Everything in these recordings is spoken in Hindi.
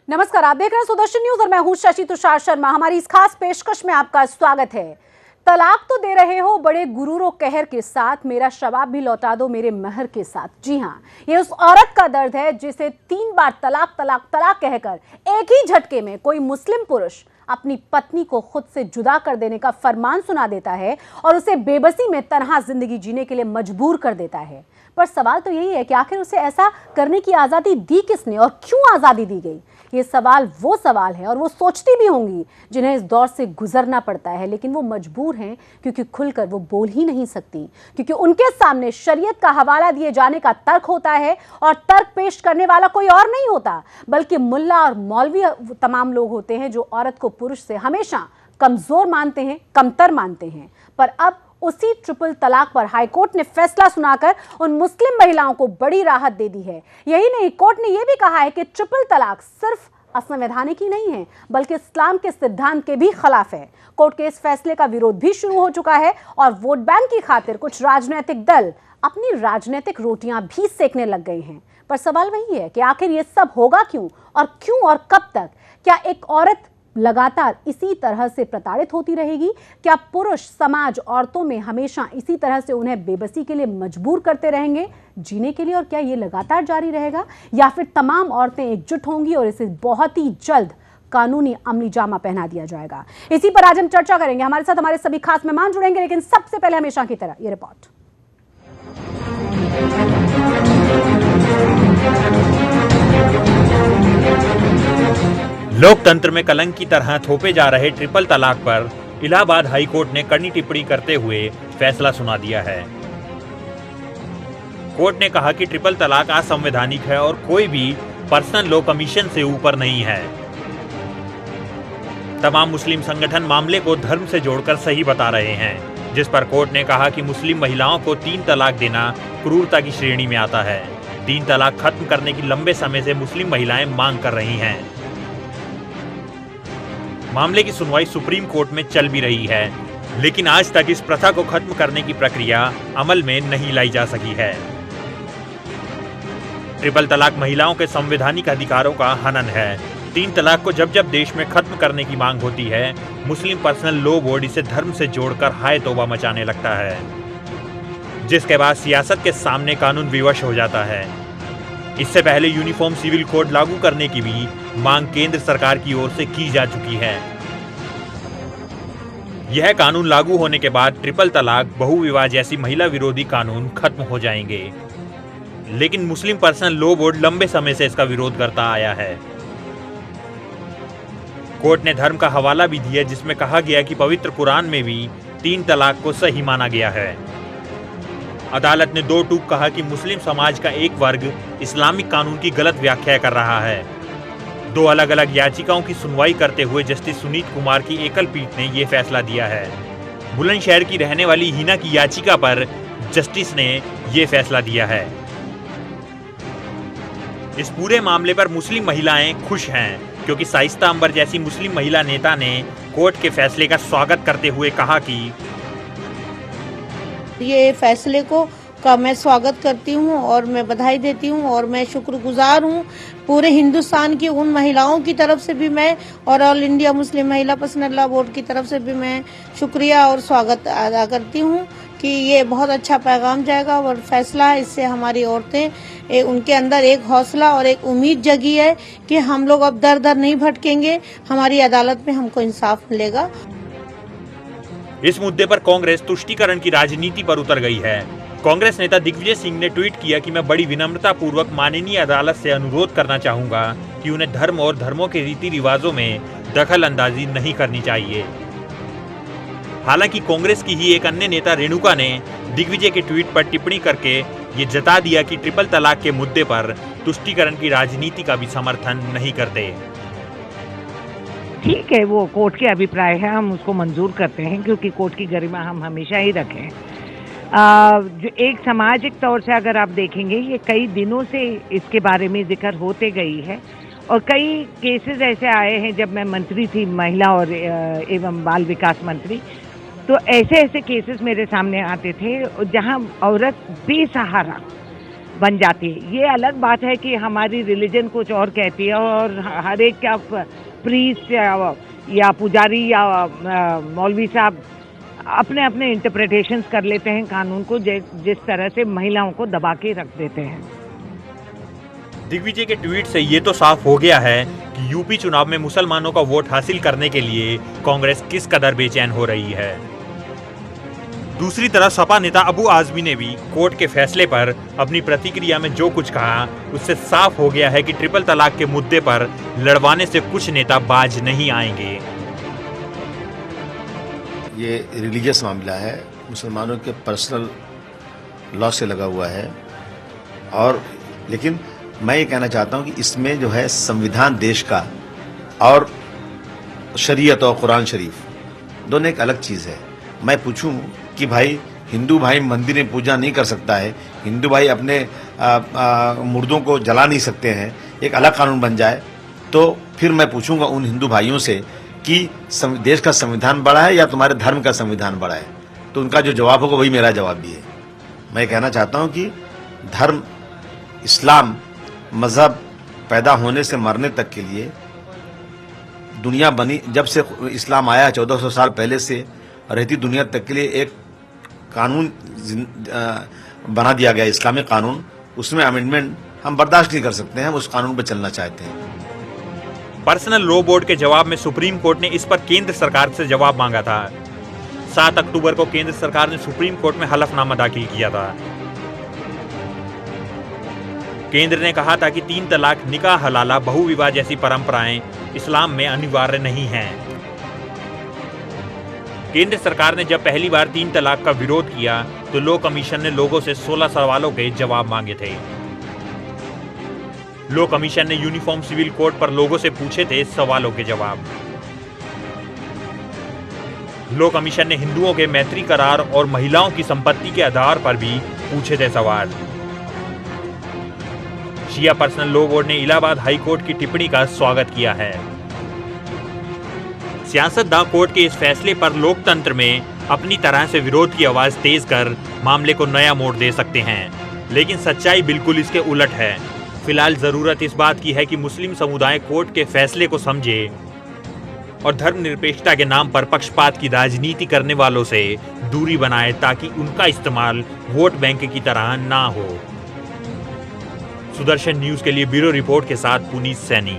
नमस्कार, आप देख रहे हैं सुदर्शन न्यूज और मैं हूं शशि तुषार शर्मा। हमारी इस खास पेशकश में आपका स्वागत है। तलाक तो दे रहे हो बड़े गुरूर और कहर के साथ, मेरा शबाब भी लौटा दो मेरे महर के साथ। जी हां, ये उस औरत का दर्द है जिसे 3 बार तलाक तलाक तलाक कहकर एक ही झटके में कोई मुस्लिम पुरुष अपनी पत्नी को खुद से जुदा कर देने का फरमान सुना देता है और उसे बेबसी में तन्हा जिंदगी जीने के लिए मजबूर कर देता है। पर सवाल तो यही है कि आखिर उसे ऐसा करने की आजादी दी किसने और क्यों आजादी दी गई। ये सवाल वो सवाल है और वो सोचती भी होंगी जिन्हें इस दौर से गुजरना पड़ता है, लेकिन वो मजबूर हैं क्योंकि खुलकर वो बोल ही नहीं सकती, क्योंकि उनके सामने शरीयत का हवाला दिए जाने का तर्क होता है और तर्क पेश करने वाला कोई और नहीं होता बल्कि मुल्ला और मौलवी तमाम लोग होते हैं जो औरत को पुरुष से हमेशा कमजोर मानते हैं, कमतर मानते हैं। पर अब उसी ट्रिपल तलाक पर हाईकोर्ट ने फैसला सुनाकर उन मुस्लिम महिलाओं को बड़ी राहत दे दी है। यही नहीं, कोर्ट ने यह भी कहा है कि ट्रिपल तलाक सिर्फ असंवैधानिक ही नहीं है बल्कि इस्लाम के सिद्धांत के भी खिलाफ है। कोर्ट के इस फैसले का विरोध भी शुरू हो चुका है और वोट बैंक की खातिर कुछ राजनीतिक दल अपनी राजनीतिक रोटियां भी सेकने लग गए हैं। पर सवाल वही है कि आखिर ये सब होगा क्यों और कब तक? क्या एक औरत लगातार इसी तरह से प्रताड़ित होती रहेगी? क्या पुरुष समाज औरतों में हमेशा इसी तरह से उन्हें बेबसी के लिए मजबूर करते रहेंगे जीने के लिए? और क्या ये लगातार जारी रहेगा या फिर तमाम औरतें एकजुट होंगी और इसे बहुत ही जल्द कानूनी अमली जामा पहना दिया जाएगा? इसी पर आज हम चर्चा करेंगे। हमारे साथ हमारे सभी खास मेहमान जुड़ेंगे, लेकिन सबसे पहले हमेशा की तरह ये रिपोर्ट। लोकतंत्र में कलंक की तरह थोपे जा रहे ट्रिपल तलाक पर इलाहाबाद हाई कोर्ट ने कड़ी टिप्पणी करते हुए फैसला सुना दिया है। कोर्ट ने कहा कि ट्रिपल तलाक असंवैधानिक है और कोई भी पर्सनल लॉ कमीशन से ऊपर नहीं है। तमाम मुस्लिम संगठन मामले को धर्म से जोड़कर सही बता रहे हैं, जिस पर कोर्ट ने कहा कि मुस्लिम महिलाओं को 3 तलाक देना क्रूरता की श्रेणी में आता है। 3 तलाक खत्म करने की लंबे समय से मुस्लिम महिलाएं मांग कर रही हैं। मामले की सुनवाई सुप्रीम कोर्ट में चल भी रही है, लेकिन आज तक इस प्रथा को खत्म करने की प्रक्रिया अमल में नहीं लाई जा सकी है। ट्रिपल तलाक महिलाओं के संवैधानिक अधिकारों का हनन है। 3 तलाक को जब जब देश में खत्म करने की मांग होती है, मुस्लिम पर्सनल लॉ बोर्ड इसे धर्म से जोड़कर हाय तौबा मचाने लगता है, जिसके बाद सियासत के सामने कानून विवश हो जाता है। इससे पहले यूनिफॉर्म सिविल कोड लागू करने की भी मांग केंद्र सरकार की ओर से की जा चुकी है। यह कानून लागू होने के बाद ट्रिपल तलाक, बहुविवाह जैसी महिला विरोधी कानून खत्म हो जाएंगे, लेकिन मुस्लिम पर्सनल लॉ बोर्ड लंबे समय से इसका विरोध करता आया है। कोर्ट ने धर्म का हवाला भी दिया, जिसमें कहा गया कि पवित्र कुरान में भी 3 तलाक को सही माना गया है। अदालत ने 2 टूक कहा कि मुस्लिम समाज का एक वर्ग इस्लामिक कानून की गलत व्याख्या कर रहा है। 2 अलग अलग याचिकाओं की सुनवाई करते हुए जस्टिस सुनीत कुमार की एकल पीठ ने यह फैसला दिया है। बुलंदशहर की रहने वाली हिना की याचिका पर जस्टिस ने यह फैसला दिया है। इस पूरे मामले पर मुस्लिम महिलाएं खुश हैं, क्योंकि शाइस्ता अंबर जैसी मुस्लिम महिला नेता ने कोर्ट के फैसले का स्वागत करते हुए कहा कि ये फैसले का मैं स्वागत करती हूँ और मैं बधाई देती हूँ और मैं शुक्रगुजार हूँ पूरे हिंदुस्तान की उन महिलाओं की तरफ से भी मैं और ऑल इंडिया मुस्लिम महिला पर्सनल लॉ बोर्ड की तरफ से भी मैं शुक्रिया और स्वागत अदा करती हूँ कि ये बहुत अच्छा पैगाम जाएगा और फैसला है। इससे हमारी औरतें उनके अंदर एक हौसला और एक उम्मीद जगी है कि हम लोग अब दर दर नहीं भटकेंगे, हमारी अदालत में हमको इंसाफ मिलेगा। इस मुद्दे पर कांग्रेस तुष्टीकरण की राजनीति पर उतर गई है। कांग्रेस नेता दिग्विजय सिंह ने ट्वीट किया कि मैं बड़ी विनम्रता पूर्वक माननीय अदालत से अनुरोध करना चाहूंगा कि उन्हें धर्म और धर्मों के रीति रिवाजों में दखल अंदाजी नहीं करनी चाहिए। हालांकि कांग्रेस की ही एक अन्य नेता रेणुका ने दिग्विजय के ट्वीट पर टिप्पणी करके ये जता दिया कि ट्रिपल तलाक के मुद्दे पर तुष्टीकरण की राजनीति का भी समर्थन नहीं करते। ठीक है, वो कोर्ट के अभिप्राय है, हम उसको मंजूर करते हैं क्योंकि कोर्ट की गरिमा हम हमेशा ही रखें। जो एक सामाजिक तौर से अगर आप देखेंगे, ये कई दिनों से इसके बारे में जिक्र होते गई है और कई केसेस ऐसे आए हैं। जब मैं मंत्री थी, महिला और एवं बाल विकास मंत्री, तो ऐसे ऐसे केसेस मेरे सामने आते थे जहां औरत बेसहारा बन जाती है। ये अलग बात है कि हमारी रिलीजन कुछ और कहती है और हर एक का प्रीस्ट या पुजारी या मौलवी साहब अपने अपने इंटरप्रिटेशंस कर लेते हैं कानून को, जिस तरह से महिलाओं को दबा के रख देते हैं। दिग्विजय के ट्वीट से ये तो साफ हो गया है कि यूपी चुनाव में मुसलमानों का वोट हासिल करने के लिए कांग्रेस किस कदर बेचैन हो रही है। दूसरी तरफ सपा नेता अबू आजमी ने भी कोर्ट के फैसले पर अपनी प्रतिक्रिया में जो कुछ कहा उससे साफ हो गया है कि ट्रिपल तलाक के मुद्दे पर लड़वाने से कुछ नेता बाज नहीं आएंगे। ये रिलीजियस मामला है, मुसलमानों के पर्सनल लॉ से लगा हुआ है, और लेकिन मैं ये कहना चाहता हूँ कि इसमें जो है संविधान देश का और शरीयत और कुरान शरीफ दोनों एक अलग चीज़ है। मैं पूछूं कि भाई हिंदू भाई मंदिर में पूजा नहीं कर सकता है, हिंदू भाई अपने मुर्दों को जला नहीं सकते हैं, एक अलग कानून बन जाए, तो फिर मैं पूछूंगा उन हिंदू भाइयों से कि देश का संविधान बड़ा है या तुम्हारे धर्म का संविधान बड़ा है, तो उनका जो जवाब होगा वही मेरा जवाब भी है। मैं कहना चाहता हूं कि धर्म इस्लाम मज़हब पैदा होने से मरने तक के लिए दुनिया बनी, जब से इस्लाम आया 1400 साल पहले से रहती दुनिया तक के लिए एक कानून बना दिया गया, इस्लामिक कानून। उसमें अमेंडमेंट हम बर्दाश्त नहीं कर सकते हैं, हम उस कानून पर चलना चाहते हैं। पर्सनल लॉ बोर्ड के जवाब में सुप्रीम कोर्ट ने इस पर केंद्र सरकार से जवाब मांगा था। 7 अक्टूबर को केंद्र सरकार ने सुप्रीम कोर्ट में हलफनामा दाखिल किया था। केंद्र ने कहा था कि 3 तलाक, निकाह हलाला, बहुविवाह जैसी परंपराएं इस्लाम में अनिवार्य नहीं हैं। केंद्र सरकार ने जब पहली बार 3 तलाक का विरोध किया तो लॉ कमीशन ने लोगों से 16 सवालों के जवाब मांगे थे। लॉ कमीशन ने यूनिफॉर्म सिविल कोड पर लोगों से पूछे थे सवालों के जवाब। लॉ कमीशन ने हिंदुओं के मैत्री करार और महिलाओं की संपत्ति के आधार पर भी पूछे थे सवाल। शिया पर्सनल लॉ बोर्ड ने इलाहाबाद हाई कोर्ट की टिप्पणी का स्वागत किया है। सियासतदां कोर्ट के इस फैसले पर लोकतंत्र में अपनी तरह से विरोध की आवाज तेज कर मामले को नया मोड़ दे सकते हैं, लेकिन सच्चाई बिल्कुल इसके उलट है। फिलहाल जरूरत इस बात की है कि मुस्लिम समुदाय कोर्ट के फैसले को समझे और धर्मनिरपेक्षता के नाम पर पक्षपात की राजनीति करने वालों से दूरी बनाए, ताकि उनका इस्तेमाल वोट बैंक की तरह ना हो। सुदर्शन न्यूज के लिए ब्यूरो रिपोर्ट के साथ पुनीत सैनी।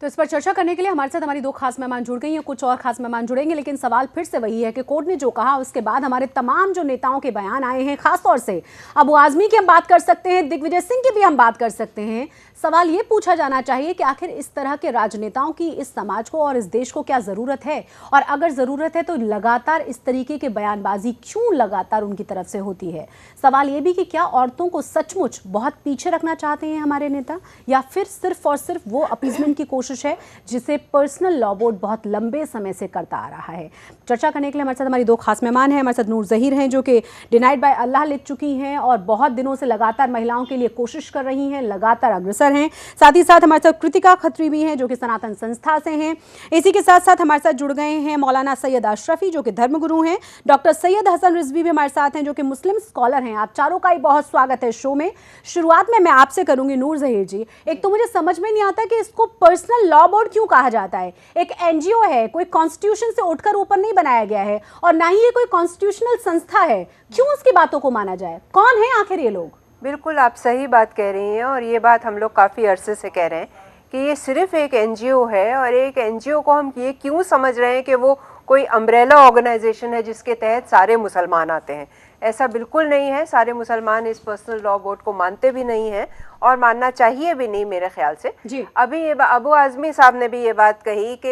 तो इस पर चर्चा करने के लिए हमारे साथ हमारी 2 खास मेहमान जुड़ गई हैं, कुछ और खास मेहमान जुड़ेंगे, लेकिन सवाल फिर से वही है कि कोर्ट ने जो कहा उसके बाद हमारे तमाम जो नेताओं के बयान आए हैं, खासतौर से अबू आजमी की हम बात कर सकते हैं, दिग्विजय सिंह की भी हम बात कर सकते हैं। सवाल ये पूछा जाना चाहिए कि आखिर इस तरह के राजनेताओं की इस समाज को और इस देश को क्या जरूरत है, और अगर जरूरत है तो लगातार इस तरीके की बयानबाजी क्यों लगातार उनकी तरफ से होती है। सवाल ये भी कि क्या औरतों को सचमुच बहुत पीछे रखना चाहते हैं हमारे नेता, या फिर सिर्फ और सिर्फ वो अपीजमेंट की कोशिश है जिसे पर्सनल लॉ बोर्ड बहुत लंबे समय से करता आ रहा है। चर्चा करने के लिए हमारे साथ हमारी 2 खास मेहमान हैं। हमारे साथ नूर ज़हीर हैं जो कि डिनाइड बाय अल्लाह लिख चुकी हैं और बहुत दिनों से लगातार महिलाओं के लिए कोशिश कर रही हैं, लगातार अग्रसर हैं। साथ ही साथ हमारे साथ कृतिका खत्री भी हैं जो कि सनातन संस्था से हैं। इसी के साथ साथ हमारे साथ जुड़ गए हैं मौलाना सैयद अशरफी जो कि धर्मगुरु हैं, डॉक्टर सैयद हसन रिजवी भी हमारे साथ हैं जो कि मुस्लिम स्कॉलर हैं। आप चारों का ही बहुत स्वागत है शो में। शुरुआत में मैं आपसे करूंगी नूर ज़हीर जी। एक तो मुझे समझ में नहीं आता कि इसको पर्सनल लॉ बोर्ड क्यों कहा जाता है। एक एनजीओ है, कोई कॉन्स्टिट्यूशन से उठकर ऊपर नहीं बनाया गया है और ना ही ये कोई कॉन्स्टिट्यूशनल संस्था है, क्यों उसकी बातों को माना जाए? कौन है आखिर ये लोग? बिल्कुल आप सही बात कह रही हैं, और ये बात हम लोग काफ़ी अरसे से कह रहे हैं कि ये सिर्फ एक एनजीओ है, और एक एनजीओ को हम ये क्यों समझ रहे हैं कि वो कोई अम्ब्रेला ऑर्गेनाइजेशन है जिसके तहत सारे मुसलमान आते हैं। ऐसा बिल्कुल नहीं है। सारे मुसलमान इस पर्सनल लॉ बोर्ड को मानते भी नहीं हैं और मानना चाहिए भी नहीं मेरे ख्याल से जी। अभी ये अबू आजमी साहब ने भी ये बात कही कि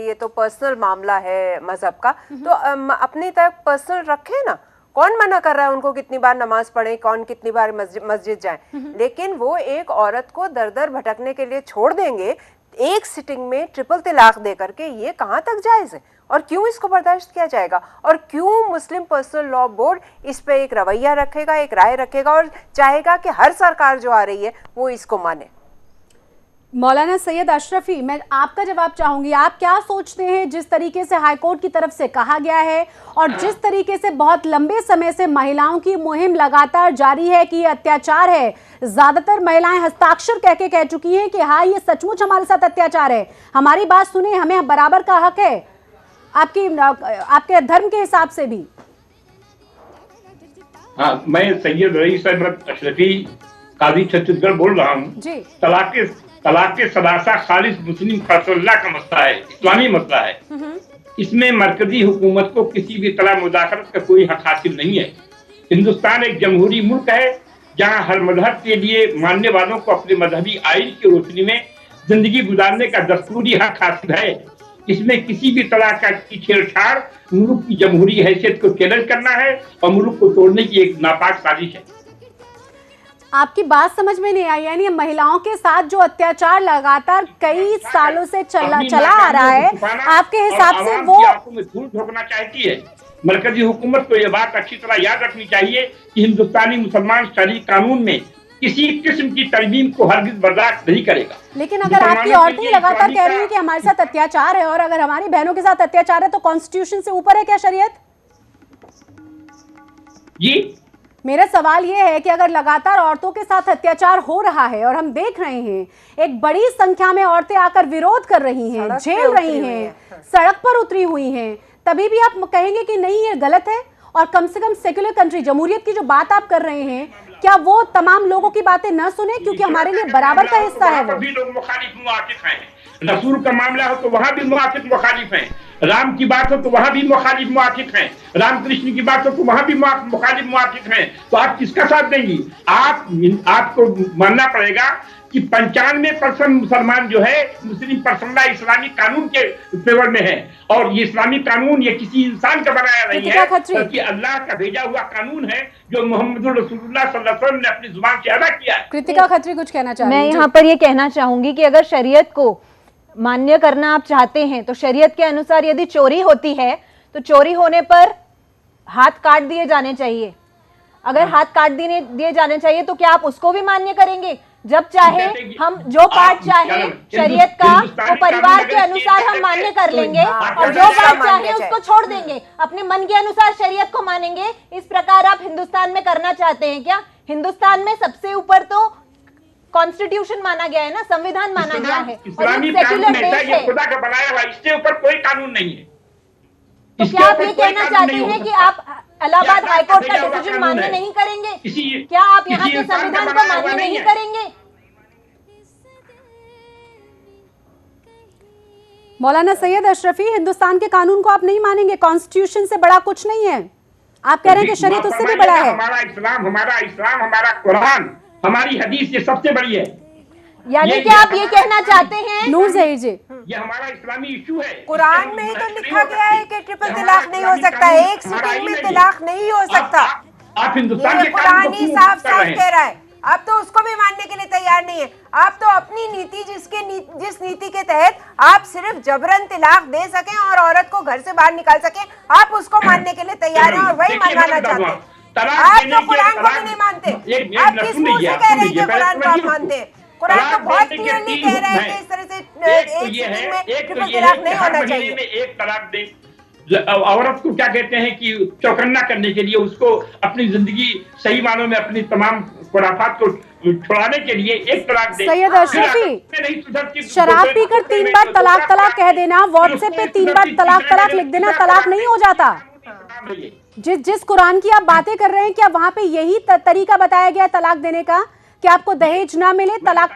ये तो पर्सनल मामला है मजहब का, तो अपनी तक पर्सनल रखे ना। कौन मना कर रहा है उनको कितनी बार नमाज पढ़े, कौन कितनी बार मस्जिद जाए, लेकिन वो एक औरत को दर दर भटकने के लिए छोड़ देंगे एक सिटिंग में ट्रिपल तलाक दे करके। ये कहाँ तक जायज़ है और क्यों इसको बर्दाश्त किया जाएगा, और क्यों मुस्लिम पर्सनल लॉ बोर्ड इस पे एक रवैया रखेगा, एक राय रखेगा और चाहेगा कि हर सरकार जो आ रही है वो इसको माने। मौलाना सैयद अशरफी, मैं आपका जवाब चाहूंगी। आप क्या सोचते हैं जिस तरीके से हाईकोर्ट की तरफ से कहा गया है और जिस तरीके से बहुत लंबे समय से महिलाओं की मुहिम लगातार जारी है कि ये अत्याचार है, ज्यादातर महिलाएं हस्ताक्षर कह चुकी हैं कि हाँ ये सचमुच हमारे साथ अत्याचार है, हमारी बात सुने, हमें बराबर का हक है, आपके धर्म के हिसाब से भी। हाँ, मैं सैयद रईस अहमद अशरफी काजी छत्तीसगढ़ बोल रहा हूँ जी। तलाक के सदासा खालिस मुस्लिम फैसला का मसला है, इस्लामी मसला है। इसमें मरकजी हुकूमत को किसी भी तरह मुदाखलत का कोई हक हासिल नहीं है। हिंदुस्तान एक जमहूरी मुल्क है जहाँ हर मजहब के लिए मानने वालों को अपने मजहबी आइन की रोशनी में जिंदगी गुजारने का दस्तूरी हक हासिल है। इसमें किसी भी तरह का छेड़छाड़ मुल्क की जमहूरी हैसियत को चैलेंज करना है और मुल्क को तोड़ने की एक नापाक साजिश है। आपकी बात समझ में नहीं आई, यानी महिलाओं के साथ जो अत्याचार लगातार कई सालों से चला आ रहा है, आपके हिसाब से वो धूल झोंकना चाहती है। मरकजी हुकूमत को यह बात अच्छी तरह याद रखनी चाहिए कि हिंदुस्तानी मुसलमान शरीय कानून में किसी किस्म की तरमीम को हरगिज बर्दाश्त नहीं करेगा। लेकिन अगर आपकी औरतें लगातार कह रही हैं कि हमारे साथ अत्याचार है और अगर हमारी बहनों के साथ अत्याचार है तो कॉन्स्टिट्यूशन से ऊपर है क्या शरीयत? जी, मेरा सवाल ये है कि अगर लगातार औरतों के साथ अत्याचार हो रहा है और हम देख रहे हैं एक बड़ी संख्या में औरतें आकर विरोध कर रही हैं, झेल रही हैं, सड़क पर उतरी हुई हैं, तभी भी आप कहेंगे कि नहीं ये गलत है? और कम से कम सेक्युलर कंट्री, जमहूरियत की जो बात आप कर रहे हैं, क्या वो तमाम लोगों की बातें न सुने क्योंकि हमारे लिए बराबर का हिस्सा है? वो भी लोग मुखालिफ मुआफिक हैं। रसूल का मामला हो तो वहां भी मुआफिक मुखालिफ हैं। राम की बात हो तो वहां भी मुखालिफ मुआफिक हैं। रामकृष्ण की बात हो तो वहां भी मुखालिफ मुआफिक हैं। तो आप किसका साथ देंगी? आपको मानना पड़ेगा कि 95% मुसलमान जो है मुस्लिम पर्सनला इस्लामी कानून के फेवर में है और ये इस्लामी कानून ये किसी इंसान का बनाया नहीं है बल्कि अल्लाह का भेजा हुआ कानून है जो मोहम्मद रसूलुल्लाह सल्लल्लाहु अलैहि वसल्लम ने अपनी जुबान से अदा किया है। कृतिका खत्री कुछ कहना चाह रही हैं? मैं यहाँ पर ये कहना चाहूंगी कि अगर शरीयत को मान्य करना आप चाहते हैं तो शरीयत के अनुसार यदि चोरी होती है तो चोरी होने पर हाथ काट दिए जाने चाहिए। अगर हाथ काट दिए जाने चाहिए तो क्या आप उसको भी मान्य करेंगे? जब चाहे हम जो पार्ट चाहे शरीयत का वो परिवार के अनुसार हम मान्य कर लेंगे और जो पार्ट चाहे उसको छोड़ देंगे, अपने मन के अनुसार शरीयत को मानेंगे। इस प्रकार आप हिंदुस्तान में करना चाहते हैं क्या? हिंदुस्तान में सबसे ऊपर तो कॉन्स्टिट्यूशन माना गया है ना, संविधान माना गया है और ये सेक्युलर देश है, खुदा का बनाया हुआ, इसके ऊपर कोई कानून नहीं है। तो क्या आप ये कहना चाहते हैं कि आप इलाहाबाद हाईकोर्ट का डिसीजन मान्य नहीं करेंगे? क्या आप यहाँ के संविधान को मान्य नहीं करेंगे? मौलाना सैयद अशरफी, हिंदुस्तान के कानून को आप नहीं मानेंगे? कॉन्स्टिट्यूशन से बड़ा कुछ नहीं है? आप कह रहे हैं कि शरीयत उससे भी बड़ा है? हमारा इस्लाम, हमारा कुरान, हमारी हदीस ये सबसे बड़ी है। यानी कि आप ये कहना चाहते हैं नूर ज़हीर जी, ये हमारा इस्लामी इशू है। कुरान में ही तो लिखा गया है कि ट्रिपल तलाक नहीं हो सकता, एक सिटिंग में तलाक नहीं हो सकता। आप हिंदुस्तान के कुरान ही साफ साफ कह रहा है। आप तो उसको भी मानने के लिए तैयार नहीं है। आप तो अपनी नीति जिस नीति के तहत आप सिर्फ जबरन तलाक दे सकें और औरत को घर से बाहर निकाल सकें, आप उसको मानने के लिए तैयार हैं और वही मनवाना चाहते हैं। आप तो कुरान को भी नहीं मानते। आप किस मुंह से कह रहे हैं कि कुरान को आप मानते हैं? कुरान तो बहुत क्लियरली कह रहा है कि इस तरह से एक सिटिंग में ट्रिपल तलाक नहीं होना चाहिए। एक तलाक दे औरत को क्या कहते हैं कि चौकन्ना करने के लिए, उसको अपनी जिंदगी सही मानों में अपनी तमाम खुराफात को छुड़ाने के लिए एक तलाक दे। सैयद अशरफी, शराब पीकर 3 बार तलाक कह देना, व्हाट्सएप पे 3 बार तलाक लिख देना तलाक नहीं हो जाता। जिस कुरान की आप बातें कर रहे हैं, क्या वहां पे यही तरीका बताया गया तलाक देने का कि आपको दहेज ना मिले, तलाक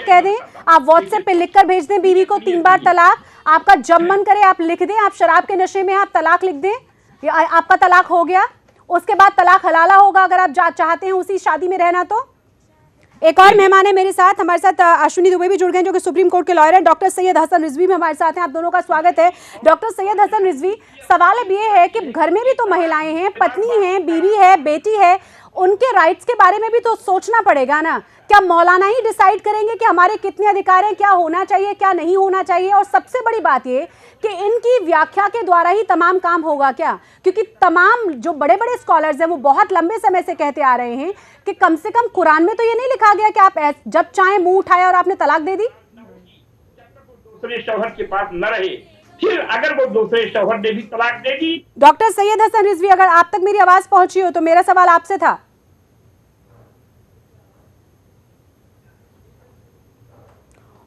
कह दें? आप व्हाट्सएप पे लिखकर भेज दें बीवी को 3 बार तलाक, आपका जब मन करे आप लिख दें, आप शराब के नशे में आप तलाक लिख दें, आपका तलाक हो गया। उसके बाद तलाक हलाला होगा अगर आप चाहते हैं उसी शादी में रहना। तो एक और मेहमान है मेरे साथ, हमारे साथ अश्विनी दुबे भी जुड़ गए जो कि सुप्रीम कोर्ट के लॉयर हैं। डॉक्टर सैयद हसन रिजवी भी हमारे साथ हैं। आप दोनों का स्वागत है। डॉक्टर सैयद हसन रिजवी, सवाल अब ये है कि घर में भी तो महिलाएं हैं, पत्नी है, बीवी है, बेटी है, उनके राइट्स के बारे में भी तो सोचना पड़ेगा ना। क्या मौलाना ही डिसाइड करेंगे कि हमारे कितने अधिकार हैं, क्या होना चाहिए, क्या नहीं होना चाहिए? और सबसे बड़ी बात ये कि इनकी व्याख्या के द्वारा ही तमाम काम होगा क्या? क्योंकि तमाम जो बड़े बड़े स्कॉलर्स हैं वो बहुत लंबे समय से कहते आ रहे हैं कि कम से कम कुरान में तो ये नहीं लिखा गया कि आप जब चाहे मुंह उठाए और आपने तलाक दे दी। दूसरे शौहर के पास न रहे, फिर अगर वो दूसरे शौहर ने भी तलाक देगी। डॉक्टर सैयद हसन रिजवी, अगर आप तक मेरी आवाज पहुंची हो तो मेरा सवाल आपसे था।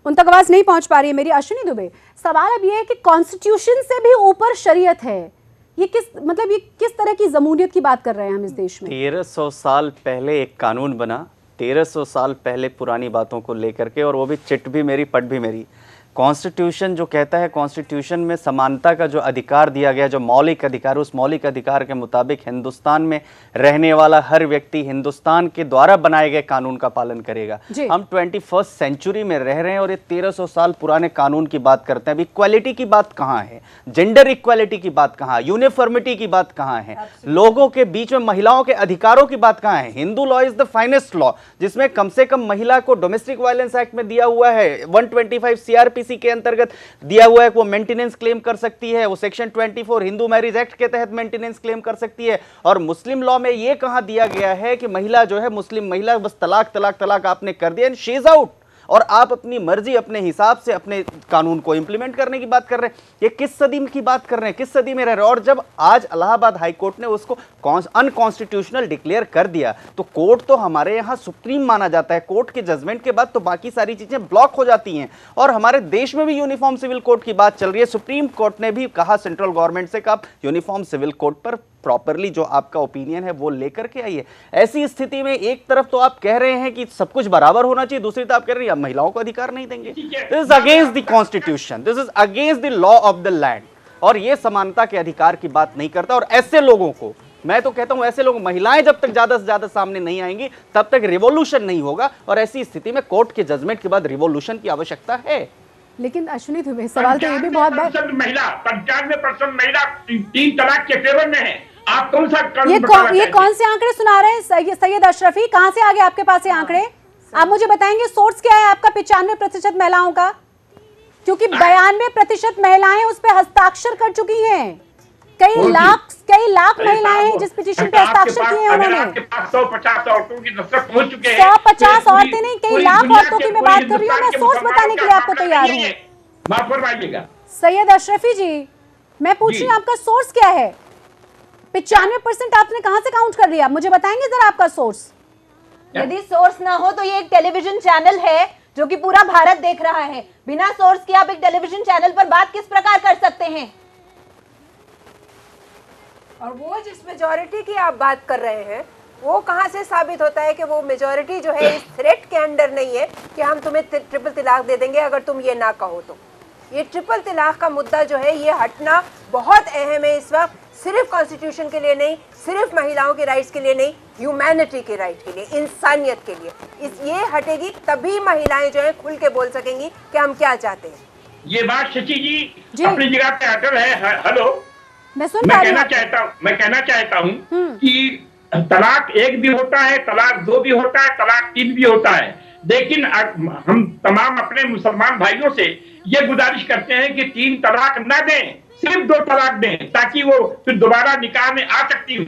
उन तक आवाज नहीं पहुंच पा रही है मेरी। अश्विनी दुबे, सवाल अब ये है कि कॉन्स्टिट्यूशन से भी ऊपर शरीयत है, ये किस तरह की जमूनियत की बात कर रहे हैं हम इस देश में? 1300 साल पहले एक कानून बना, 1300 साल पहले पुरानी बातों को लेकर के, और वो भी चिट भी मेरी पट भी मेरी। कॉन्स्टिट्यूशन जो कहता है, कॉन्स्टिट्यूशन में समानता का जो अधिकार दिया गया, जो मौलिक अधिकार, उस मौलिक अधिकार के मुताबिक हिंदुस्तान में रहने वाला हर व्यक्ति हिंदुस्तान के द्वारा बनाए गए कानून का पालन करेगा। हम 21st सेंचुरी में रह रहे हैं और ये 1300 साल पुराने कानून की बात करते हैं। अभी इक्वालिटी की बात कहाँ है, जेंडर इक्वालिटी की बात कहाँ है, यूनिफॉर्मिटी की बात कहाँ है, लोगों के बीच में महिलाओं के अधिकारों की बात कहाँ है? Hindu law is the finest law, जिसमें कम से कम महिला को डोमेस्टिक वायलेंस एक्ट में दिया हुआ है, 125 सीआरपीसी के अंतर्गत दिया हुआ है कि वो मेंटेनेंस क्लेम कर सकती है, वो सेक्शन 24 हिंदू मैरिज एक्ट के तहत मेंटेनेंस क्लेम कर सकती है। और मुस्लिम लॉ में ये कहां दिया गया है कि महिला जो है, मुस्लिम महिला बस तलाक तलाक तलाक आपने कर दिया एंड शी इज आउट, और आप अपनी मर्जी अपने हिसाब से अपने कानून को इंप्लीमेंट करने की बात कर रहे हैं। ये किस सदी की बात कर रहे हैं, किस सदी में रह रहे हैं? और जब आज इलाहाबाद हाई कोर्ट ने उसको अनकॉन्स्टिट्यूशनल डिक्लेयर कर दिया, तो कोर्ट तो हमारे यहाँ सुप्रीम माना जाता है। कोर्ट के जजमेंट के बाद तो बाकी सारी चीजें ब्लॉक हो जाती हैं। और हमारे देश में भी यूनिफॉर्म सिविल कोड की बात चल रही है। सुप्रीम कोर्ट ने भी कहा सेंट्रल गवर्नमेंट से, कहा यूनिफॉर्म सिविल कोड पर प्रॉपरली जो आपका ओपिनियन है वो लेकर के आइए। ऐसी स्थिति में एक तरफ तो आप कह रहे हैं कि सब कुछ बराबर होना चाहिए, दूसरी तरफ आप कह रहे हैं महिलाओं को अधिकार नहीं देंगे। This is against the constitution, this is against the law of the land, और ये समानता के अधिकार की बात नहीं करता। और ऐसे लोगों को मैं तो कहता हूं, ऐसे लोग, महिलाएं जब तक ज्यादा से ज्यादा सामने नहीं आएंगी तब तक रिवॉल्यूशन नहीं होगा, और ऐसी स्थिति में कोर्ट के जजमेंट के बाद रिवॉल्यूशन की आवश्यकता है। लेकिन अश्विनी दुबे, सवाल तो ये भी बहुत बड़ा, 95% महिला 3 तलाक के फेवर में है। आप कौन सा ये कौन से आंकड़े सुना रहे हैं सैयद अशरफी? कहां से आ गए आपके पास ये आंकड़े? आप मुझे बताएंगे सोर्स क्या है आपका 95% महिलाओं का? क्योंकि 92% महिलाएं उस पर हस्ताक्षर कर चुकी हैं। कई लाख महिलाएं हैं जिस पिटीशन पे हस्ताक्षर किए हैं उन्होंने। 150 औरतों की दस्तखत हो चुके हैं। 150 औरतें नहीं, कई लाख औरतों की मैं बात कर रही हूँ। मैं सोर्स बताने के लिए आपको तैयार हूँ। माफ फरमाइएगा सैयद अशरफी जी, मैं पूछ रही हूँ आपका सोर्स क्या है? 95% आपने कहां से काउंट कर लिया? मुझे बताएंगे जरा आपका सोर्स। यदि सोर्स ना हो तो ये एक टेलीविजन चैनल है जो कि पूरा भारत देख रहा है। बिना सोर्स के आप एक टेलीविजन चैनल पर बात किस प्रकार कर सकते हैं? और वो जिस मेजॉरिटी की आप बात कर रहे हैं, वो कहाँ से साबित होता है कि वो मेजॉरिटी जो है इस थ्रेट के अंडर नहीं है कि हम तुम्हें ट्रिपल तलाक दे देंगे अगर तुम ये ना कहो तो। ये ट्रिपल तलाक का मुद्दा जो है, ये हटना बहुत अहम है इस वक्त, सिर्फ कॉन्स्टिट्यूशन के लिए नहीं, सिर्फ महिलाओं के राइट्स के लिए नहीं, ह्यूमैनिटी के राइट के लिए, इंसानियत के लिए। ये हटेगी तभी महिलाएं जो है खुल के बोल सकेंगी कि हम क्या चाहते हैं। ये बात शशि जी अपनी जगह पे अटल है। हेलो, मैं कहना चाहता हूँ कि तलाक 1 भी होता है, तलाक 2 भी होता है, तलाक 3 भी होता है। लेकिन हम तमाम अपने मुसलमान भाइयों से ये गुजारिश करते हैं कि 3 तलाक न दें, सिर्फ 2 तलाक दें, ताकि वो फिर दोबारा निकाह में आ सकती हूँ।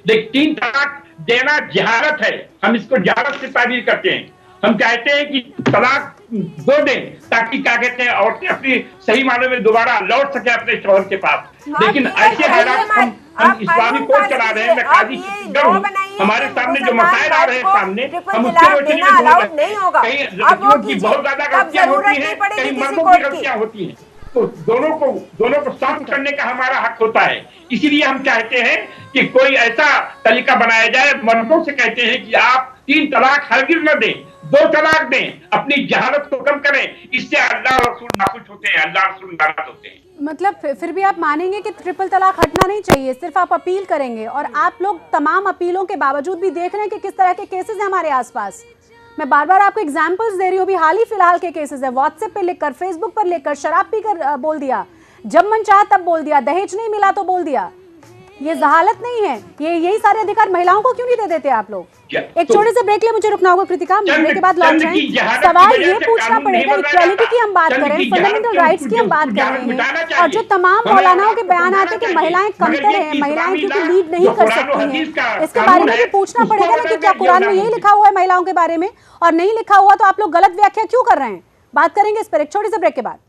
लेकिन 3 तलाक देना जहालत है, हम इसको जहालत से ताबीर करते हैं। हम कहते हैं कि तलाक 2 दें, ताकि क्या कहते हैं, औरतें अपनी सही मायने में दोबारा लौट सके अपने शौहर के पास। लेकिन ऐसे हालात हम इस्लामी कोर्ट चला रहे हैं। मैं काजी हमारे सामने जो मसाइल आ रहे हैं सामने, हम उसके रोशनी में कहीं लड़कियों की बहुत ज्यादा गलतियां होती हैं, कहीं मर्दों की गलतियां होती हैं, तो दोनों को सॉफ्ट करने का हमारा हक होता है। इसीलिए हम चाहते हैं कि कोई ऐसा तरीका बनाया जाए। मर्दों से कहते हैं कि आप 3 तलाक हरगिज न दें, 2 तलाक दें, अपनी जहालत को कम करें। इससे अल्लाह रसूल नाखुश होते हैं, अल्लाह रसूल नाराज होते हैं। मतलब फिर भी आप मानेंगे कि ट्रिपल तलाक हटना नहीं चाहिए, सिर्फ आप अपील करेंगे। और आप लोग तमाम अपीलों के बावजूद भी देख रहे हैं कि किस तरह के केसेस हैं हमारे आसपास। मैं बार बार आपको एग्जांपल्स दे रही हूँ, अभी हाल ही फिलहाल के केसेस है। व्हाट्सएप पे लिखकर, फेसबुक पर लिखकर, शराब पीकर बोल दिया, जब मन चाहा तब बोल दिया, दहेज नहीं मिला तो बोल दिया। ये जहालत नहीं है? यही सारे अधिकार महिलाओं को क्यों नहीं दे देते आप लोग? एक छोटे से ब्रेक लिए मुझे रुकना होगा कृतिका, ब्रेक के बाद लौट जाएं। सवाल ये पूछना पड़ेगा, इक्वालिटी की हम बात करें, फंडामेंटल राइट्स की हम बात कर रहे हैं, और जो तमाम मौलानाओं के बयान आते कि महिलाएं कमतर हैं, महिलाएं क्योंकि लीड नहीं कर सकती हैं, इसके बारे में भी पूछना पड़ेगा ना कि क्या कुरान में यही लिखा हुआ है महिलाओं के बारे में? और नहीं लिखा हुआ तो आप लोग गलत व्याख्या क्यों कर रहे हैं? बात करेंगे इस पर एक छोटे से ब्रेक के बाद।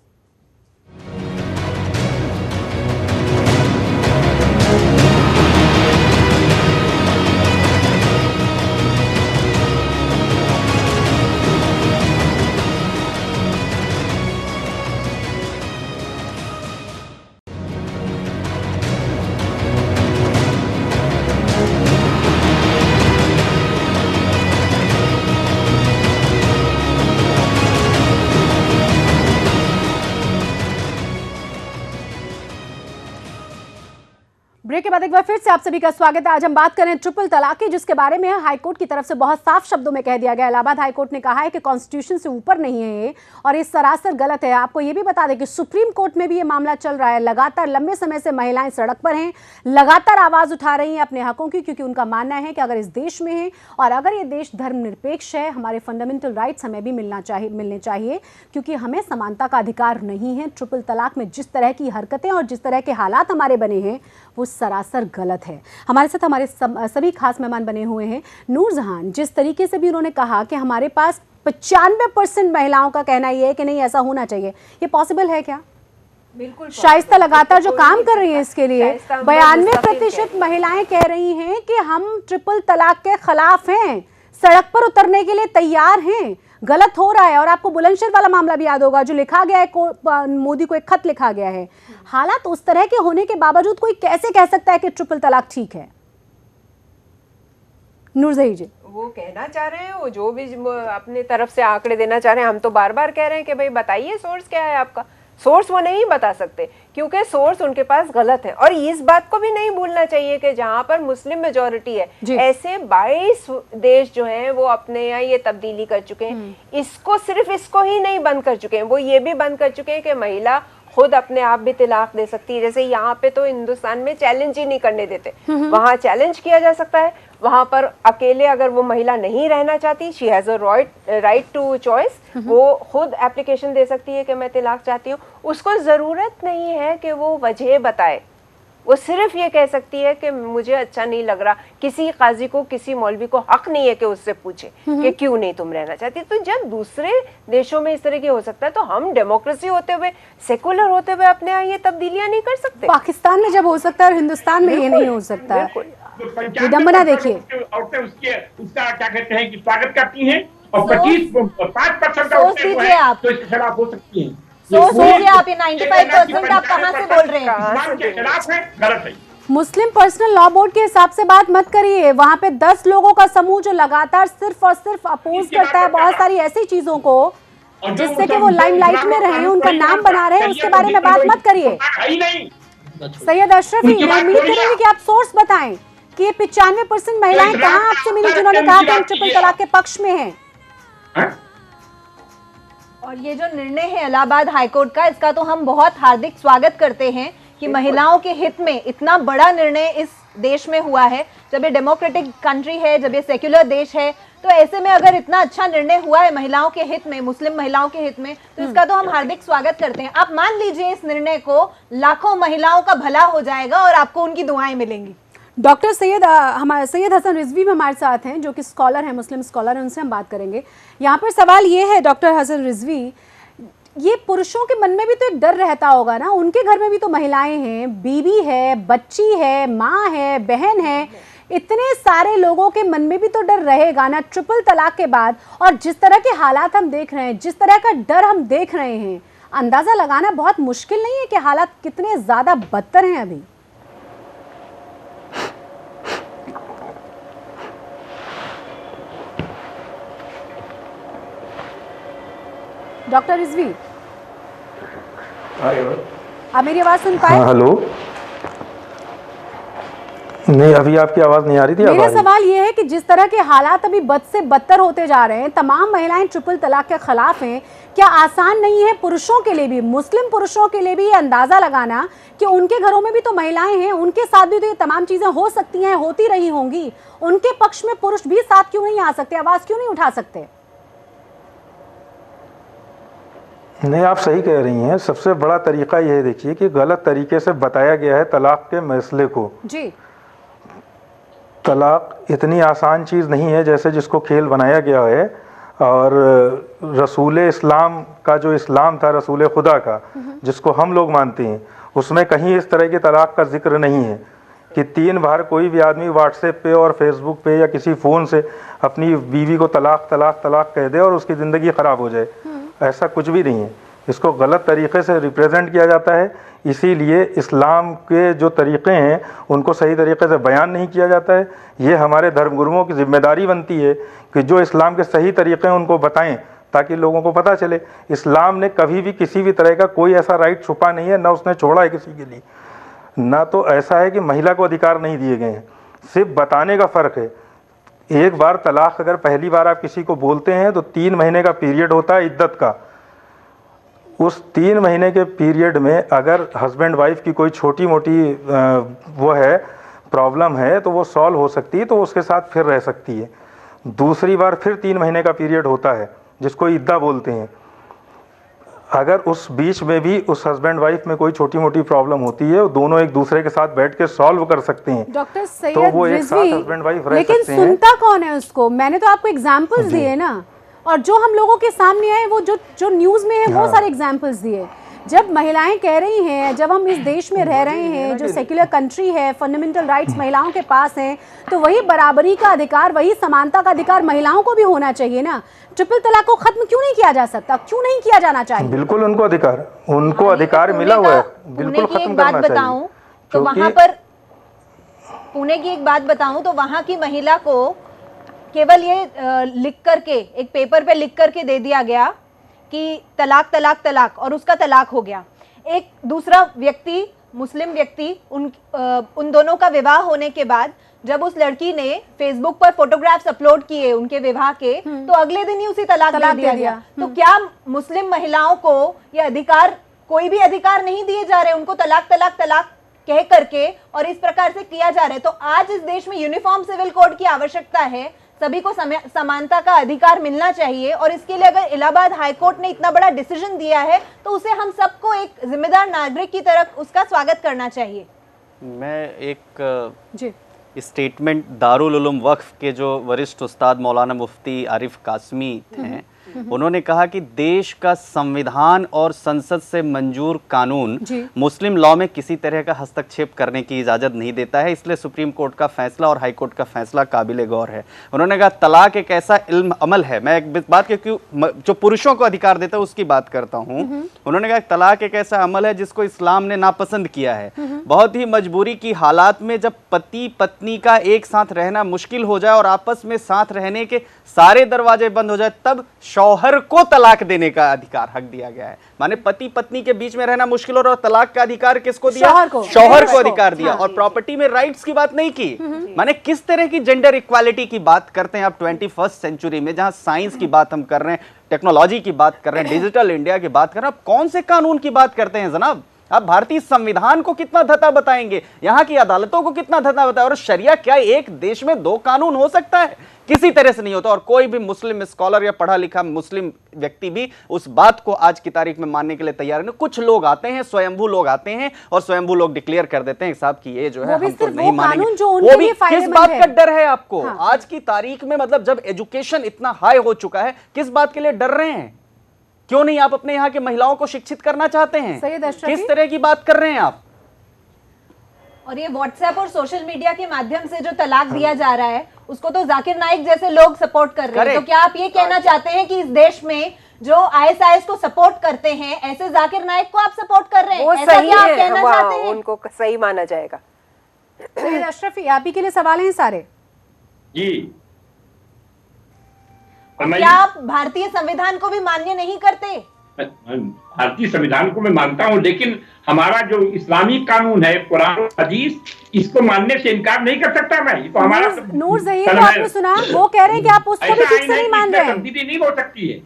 बाद एक बार फिर से आप सभी का स्वागत है। आज हम बात करें ट्रिपल तलाक की, जिसके बारे में हाईकोर्ट की तरफ से बहुत साफ शब्दों में कह दिया गया। इलाहाबाद हाईकोर्ट ने कहा है कि कॉन्स्टिट्यूशन से ऊपर नहीं है ये और ये सरासर गलत है। आपको ये भी बता दें कि सुप्रीम कोर्ट में भी ये मामला चल रहा है। लगातार लंबे समय से महिलाएं सड़क पर हैं, लगातार आवाज उठा रही हैं अपने हकों की, क्योंकि उनका मानना है कि अगर इस देश में है और अगर ये देश धर्मनिरपेक्ष है, हमारे फंडामेंटल राइट्स हमें भी मिलने चाहिए, क्योंकि हमें समानता का अधिकार नहीं है। ट्रिपल तलाक में जिस तरह की हरकतें और जिस तरह के हालात हमारे बने हैं वो सरासर गलत है। हमारे साथ हमारे सभी खास मेहमान बने हुए हैं। नूरजहान, जिस तरीके से भी उन्होंने कहा कि हमारे पास 95% महिलाओं का कहना ये है कि नहीं ऐसा होना चाहिए, ये पॉसिबल है क्या? बिल्कुल। शाइस्ता लगातार जो काम कर रही है इसके लिए 92% महिलाएं कह रही हैं कि हम ट्रिपल तलाक के खिलाफ हैं, सड़क पर उतरने के लिए तैयार हैं, गलत हो रहा है। और आपको बुलंदशहर वाला मामला भी याद होगा जो लिखा गया है, मोदी को एक खत लिखा गया है। हालात उस तरह के होने के बावजूद कोई कैसे कह सकता है कि ट्रिपल तलाक ठीक है? नूरजही जी, वो कहना चाह रहे हैं, वो जो भी अपने तरफ से आंकड़े देना चाह रहे हैं, हम तो बार बार कह रहे हैं कि भाई बताइए सोर्स क्या है आपका। सोर्स वो नहीं बता सकते क्योंकि सोर्स उनके पास गलत है। और इस बात को भी नहीं भूलना चाहिए कि जहां पर मुस्लिम मेजॉरिटी है, ऐसे 22 देश जो हैं वो अपने यहाँ ये तब्दीली कर चुके हैं। इसको सिर्फ इसको ही नहीं बंद कर चुके हैं, वो ये भी बंद कर चुके हैं कि महिला खुद अपने आप भी तलाक दे सकती है। जैसे यहाँ पे तो हिंदुस्तान में चैलेंज ही नहीं करने देते, वहाँ चैलेंज किया जा सकता है। वहाँ पर अकेले अगर वो महिला नहीं रहना चाहती, she has a right to choice, वो खुद एप्लीकेशन दे सकती है कि मैं तलाक चाहती हूँ। उसको जरूरत नहीं है कि वो वजह बताए, वो सिर्फ ये कह सकती है कि मुझे अच्छा नहीं लग रहा। किसी काजी को, किसी मौलवी को हक नहीं है कि उससे पूछे कि क्यों नहीं तुम रहना चाहती। तो जब दूसरे देशों में इस तरह की हो सकता है तो हम डेमोक्रेसी होते हुए, सेकुलर होते हुए अपने यहाँ ये तब्दीलियां नहीं कर सकते? पाकिस्तान में जब हो सकता है और हिंदुस्तान में ये नहीं हो सकता। विडंबना देखिए, उसका क्या कहते हैं कि स्वागत करती हैं और 5% का तो इसके खिलाफ हो सकती हैं। सोचिए आप, ये 95% आप कहाँ से बोल रहे हैं? के खिलाफ है, गलत है। मुस्लिम पर्सनल लॉ बोर्ड के हिसाब से बात मत करिए। वहां पे 10 लोगों का समूह जो लगातार सिर्फ और सिर्फ अपोज करता है बहुत सारी ऐसी चीजों को जिससे कि वो लाइमलाइट में रहे, उनका नाम बना रहे, उसके बारे में बात मत करिए। सैयद अशरफी, मैं उम्मीद करूंगी कि आप सोर्स बताएं कि ये 95% महिलाएं कहाँ आपसे मिली जिन्होंने कहा कि हम ट्रिपल तलाक के पक्ष में हैं। और ये जो निर्णय है इलाहाबाद हाईकोर्ट का, इसका तो हम बहुत हार्दिक स्वागत करते हैं कि महिलाओं के हित में इतना बड़ा निर्णय इस देश में हुआ है। जब ये डेमोक्रेटिक कंट्री है, जब ये सेक्युलर देश है, तो ऐसे में अगर इतना अच्छा निर्णय हुआ है महिलाओं के हित में, मुस्लिम महिलाओं के हित में, तो इसका तो हम हार्दिक स्वागत करते हैं। आप मान लीजिए इस निर्णय को, लाखों महिलाओं का भला हो जाएगा और आपको उनकी दुआएं मिलेंगी। डॉक्टर सैयद हसन रिजवी भी हमारे साथ हैं, जो कि स्कॉलर हैं, मुस्लिम स्कॉलर हैं, उनसे हम बात करेंगे। यहाँ पर सवाल ये है डॉक्टर हसन रिजवी, ये पुरुषों के मन में भी तो एक डर रहता होगा ना, उनके घर में भी तो महिलाएं हैं, बीवी है, बच्ची है, माँ है, बहन है, इतने सारे लोगों के मन में भी तो डर रहेगा ना ट्रिपल तलाक के बाद। और जिस तरह के हालात हम देख रहे हैं, जिस तरह का डर हम देख रहे हैं, अंदाजा लगाना बहुत मुश्किल नहीं है कि हालात कितने ज्यादा बदतर हैं अभी। डॉक्टर रिजवी, आप मेरी आवाज सुन पाए? हेलो, नहीं अभी आपकी आवाज नहीं आ रही थी। मेरा सवाल ये है कि जिस तरह के हालात अभी बद से बदतर होते जा रहे हैं, तमाम महिलाएं ट्रिपल तलाक के खिलाफ हैं, क्या आसान नहीं है पुरुषों के लिए भी, मुस्लिम पुरुषों के लिए भी ये अंदाजा लगाना कि उनके घरों में भी तो महिलाएं हैं, उनके साथ भी तो ये तमाम चीजें हो सकती हैं, होती रही होंगी, उनके पक्ष में पुरुष भी साथ क्यों नहीं आ सकते, आवाज क्यों नहीं उठा सकते? नहीं, आप सही कह रही हैं। सबसे बड़ा तरीका यह देखिए कि गलत तरीके से बताया गया है तलाक के मसले को जी। तलाक इतनी आसान चीज़ नहीं है जैसे जिसको खेल बनाया गया है। और रसूल इस्लाम का जो इस्लाम था, रसूल खुदा का, जिसको हम लोग मानते हैं, उसमें कहीं इस तरह के तलाक का जिक्र नहीं है कि 3 बार कोई भी आदमी व्हाट्सएप पे और फेसबुक पे या किसी फ़ोन से अपनी बीवी को तलाक तलाक तलाक कह दे और उसकी ज़िंदगी ख़राब हो जाए। ऐसा कुछ भी नहीं है। इसको गलत तरीके से रिप्रेजेंट किया जाता है, इसीलिए इस्लाम के जो तरीक़े हैं उनको सही तरीके से बयान नहीं किया जाता है। ये हमारे धर्मगुरुओं की जिम्मेदारी बनती है कि जो इस्लाम के सही तरीक़े हैं उनको बताएं ताकि लोगों को पता चले। इस्लाम ने कभी भी किसी भी तरह का कोई ऐसा राइट छुपा नहीं है, ना उसने छोड़ा है किसी के लिए। ना तो ऐसा है कि महिला को अधिकार नहीं दिए गए हैं, सिर्फ बताने का फ़र्क है। एक बार तलाक अगर पहली बार आप किसी को बोलते हैं तो 3 महीने का पीरियड होता है इद्दत का। उस 3 महीने के पीरियड में अगर हस्बैंड वाइफ की कोई छोटी मोटी वो है प्रॉब्लम है तो वो सॉल्व हो सकती है, तो उसके साथ फिर रह सकती है। दूसरी बार फिर 3 महीने का पीरियड होता है जिसको इद्दा बोलते हैं। अगर उस बीच में भी उस हस्बैंड वाइफ में कोई छोटी मोटी प्रॉब्लम होती है, वो दोनों एक दूसरे के साथ बैठ के सॉल्व कर सकते हैं। डॉक्टर सैयद तो वो एक साथ रिजवी, हस्बैंड वाइफ रह लेकिन सकते हैं। सुनता कौन है उसको? मैंने तो आपको एग्जांपल्स दिए ना, और जो हम लोगों के सामने आए वो जो न्यूज में है वो सारे एग्जांपल्स दिए। जब महिलाएं कह रही हैं, जब हम इस देश में रह रहे हैं जो सेक्युलर कंट्री है, फंडामेंटल राइट्स महिलाओं के पास हैं, तो वही बराबरी का अधिकार, वही समानता का अधिकार महिलाओं को भी होना चाहिए ना। ट्रिपल तलाक को खत्म क्यों नहीं किया जा सकता, क्यों नहीं किया जाना चाहिए? बिल्कुल उनको अधिकार मिला हुआ है, बिल्कुल खत्म करना चाहिए। तो वहां पर पुणे की एक बात बताऊं तो वहां की महिला को केवल ये लिख करके, एक पेपर पे लिख करके दे दिया गया कि तलाक तलाक तलाक, और उसका तलाक हो गया। एक दूसरा व्यक्ति, मुस्लिम व्यक्ति, उन दोनों का विवाह होने के बाद जब उस लड़की ने फेसबुक पर फोटोग्राफ्स अपलोड किए उनके विवाह के, तो अगले दिन ही उसी तलाक दे दिया गया। तो क्या मुस्लिम महिलाओं को ये अधिकार, कोई भी अधिकार नहीं दिए जा रहे? उनको तलाक तलाक तलाक कह करके और इस प्रकार से किया जा रहा है। तो आज इस देश में यूनिफॉर्म सिविल कोड की आवश्यकता है, सभी को समानता का अधिकार मिलना चाहिए, और इसके लिए अगर इलाहाबाद हाईकोर्ट ने इतना बड़ा डिसीजन दिया है तो उसे हम सबको एक जिम्मेदार नागरिक की तरह उसका स्वागत करना चाहिए। मैं एक स्टेटमेंट दारुल उलूम वक्फ के जो वरिष्ठ उस्ताद मौलाना मुफ्ती आरिफ कासमी हैं, उन्होंने कहा कि देश का संविधान और संसद से मंजूर कानून मुस्लिम लॉ में किसी तरह का हस्तक्षेप करने की इजाज़त नहीं देता है, इसलिए सुप्रीम कोर्ट का फैसला और हाई कोर्ट का फैसला काबिल गौर है। उन्होंने कहा तलाक एक ऐसा इल्म अमल है, मैं एक बात के क्यों जो पुरुषों को अधिकार देता है उसकी बात करता हूँ। उन्होंने कहा तलाक एक ऐसा अमल है जिसको इस्लाम ने नापसंद किया है। बहुत ही मजबूरी की हालात में जब पति पत्नी का एक साथ रहना मुश्किल हो जाए और आपस में साथ रहने के सारे दरवाजे बंद हो जाए, तब शौहर को तलाक देने का अधिकार, हक दिया गया है। माने पति पत्नी के बीच में रहना मुश्किल हो रहा, और तलाक का अधिकार किसको दिया? शौहर को अधिकार दिया। और प्रॉपर्टी में राइट्स की बात नहीं की। माने किस तरह की जेंडर इक्वालिटी की बात करते हैं आप 21st सेंचुरी में, जहां साइंस की बात हम कर रहे हैं, टेक्नोलॉजी की बात कर रहे हैं, डिजिटल इंडिया की बात कर रहे हैं। आप कौन से कानून की बात करते हैं जनाब? आप भारतीय संविधान को कितना धता बताएंगे, यहाँ की अदालतों को कितना धता बताएं? और शरिया क्या एक देश में 2 कानून हो सकता है? किसी तरह से नहीं होता। और कोई भी मुस्लिम स्कॉलर या पढ़ा लिखा मुस्लिम व्यक्ति भी उस बात को आज की तारीख में मानने के लिए तैयार नहीं। कुछ लोग आते हैं, स्वयंभू लोग आते हैं और स्वयंभू लोग डिक्लेयर कर देते हैं साहब की ये जो है हम तो नहीं मानेंगे। वो भी किस बात का डर है आपको? आज की तारीख में, मतलब जब एजुकेशन इतना हाई हो चुका है, किस बात के लिए डर रहे हैं? क्यों नहीं आप अपने यहाँ के महिलाओं को शिक्षित करना चाहते हैं? किस तरह की बात कर रहे हैं आप? और ये व्हाट्सएप और सोशल मीडिया के माध्यम से जो तलाक दिया जा रहा है उसको तो जाकिर नाइक जैसे लोग सपोर्ट कर रहे हैं। तो क्या आप ये कहना चाहते हैं कि इस देश में जो ISIS को सपोर्ट करते हैं, ऐसे जाकिर नाइक को आप सपोर्ट कर रहे हैं? वो ऐसा सही क्या आप है, कहना चाहते हैं? उनको सही माना जाएगा। सैयद अशरफी, आप ही के लिए सवाल हैं सारे जी। क्या आप भारतीय संविधान को भी मान्य नहीं करते? भारतीय संविधान को मैं मानता हूं, लेकिन हमारा जो इस्लामी कानून है, कुरान और हदीस, इसको मानने से इनकार नहीं कर सकता मैं। तो हमारा नूर ज़हीर को आपने सुना, वो कह रहे हैं कि आप उसको भी ठीक से नहीं मान रहे हैं। तब्दीली नहीं हो सकती है।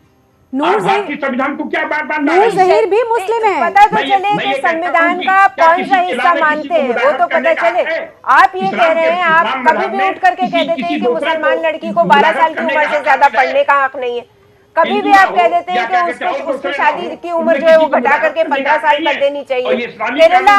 नूर भारतीय संविधान को क्या बार बार नूर ज़हीर भी मुस्लिम है। पता तो चले कि संविधान का कौन सा हिस्सा मानते हैं, वो तो पता चले। आप ये कह रहे हैं, आप कभी भी उठ करके कह देते हैं कि मुसलमान लड़की को 12 साल की उम्र से ज्यादा पढ़ने का हक नहीं है। कभी भी आप कह देते हैं कि उसकी शादी की उम्र जो है वो घटा करके 15 साल कर देनी चाहिए। केरला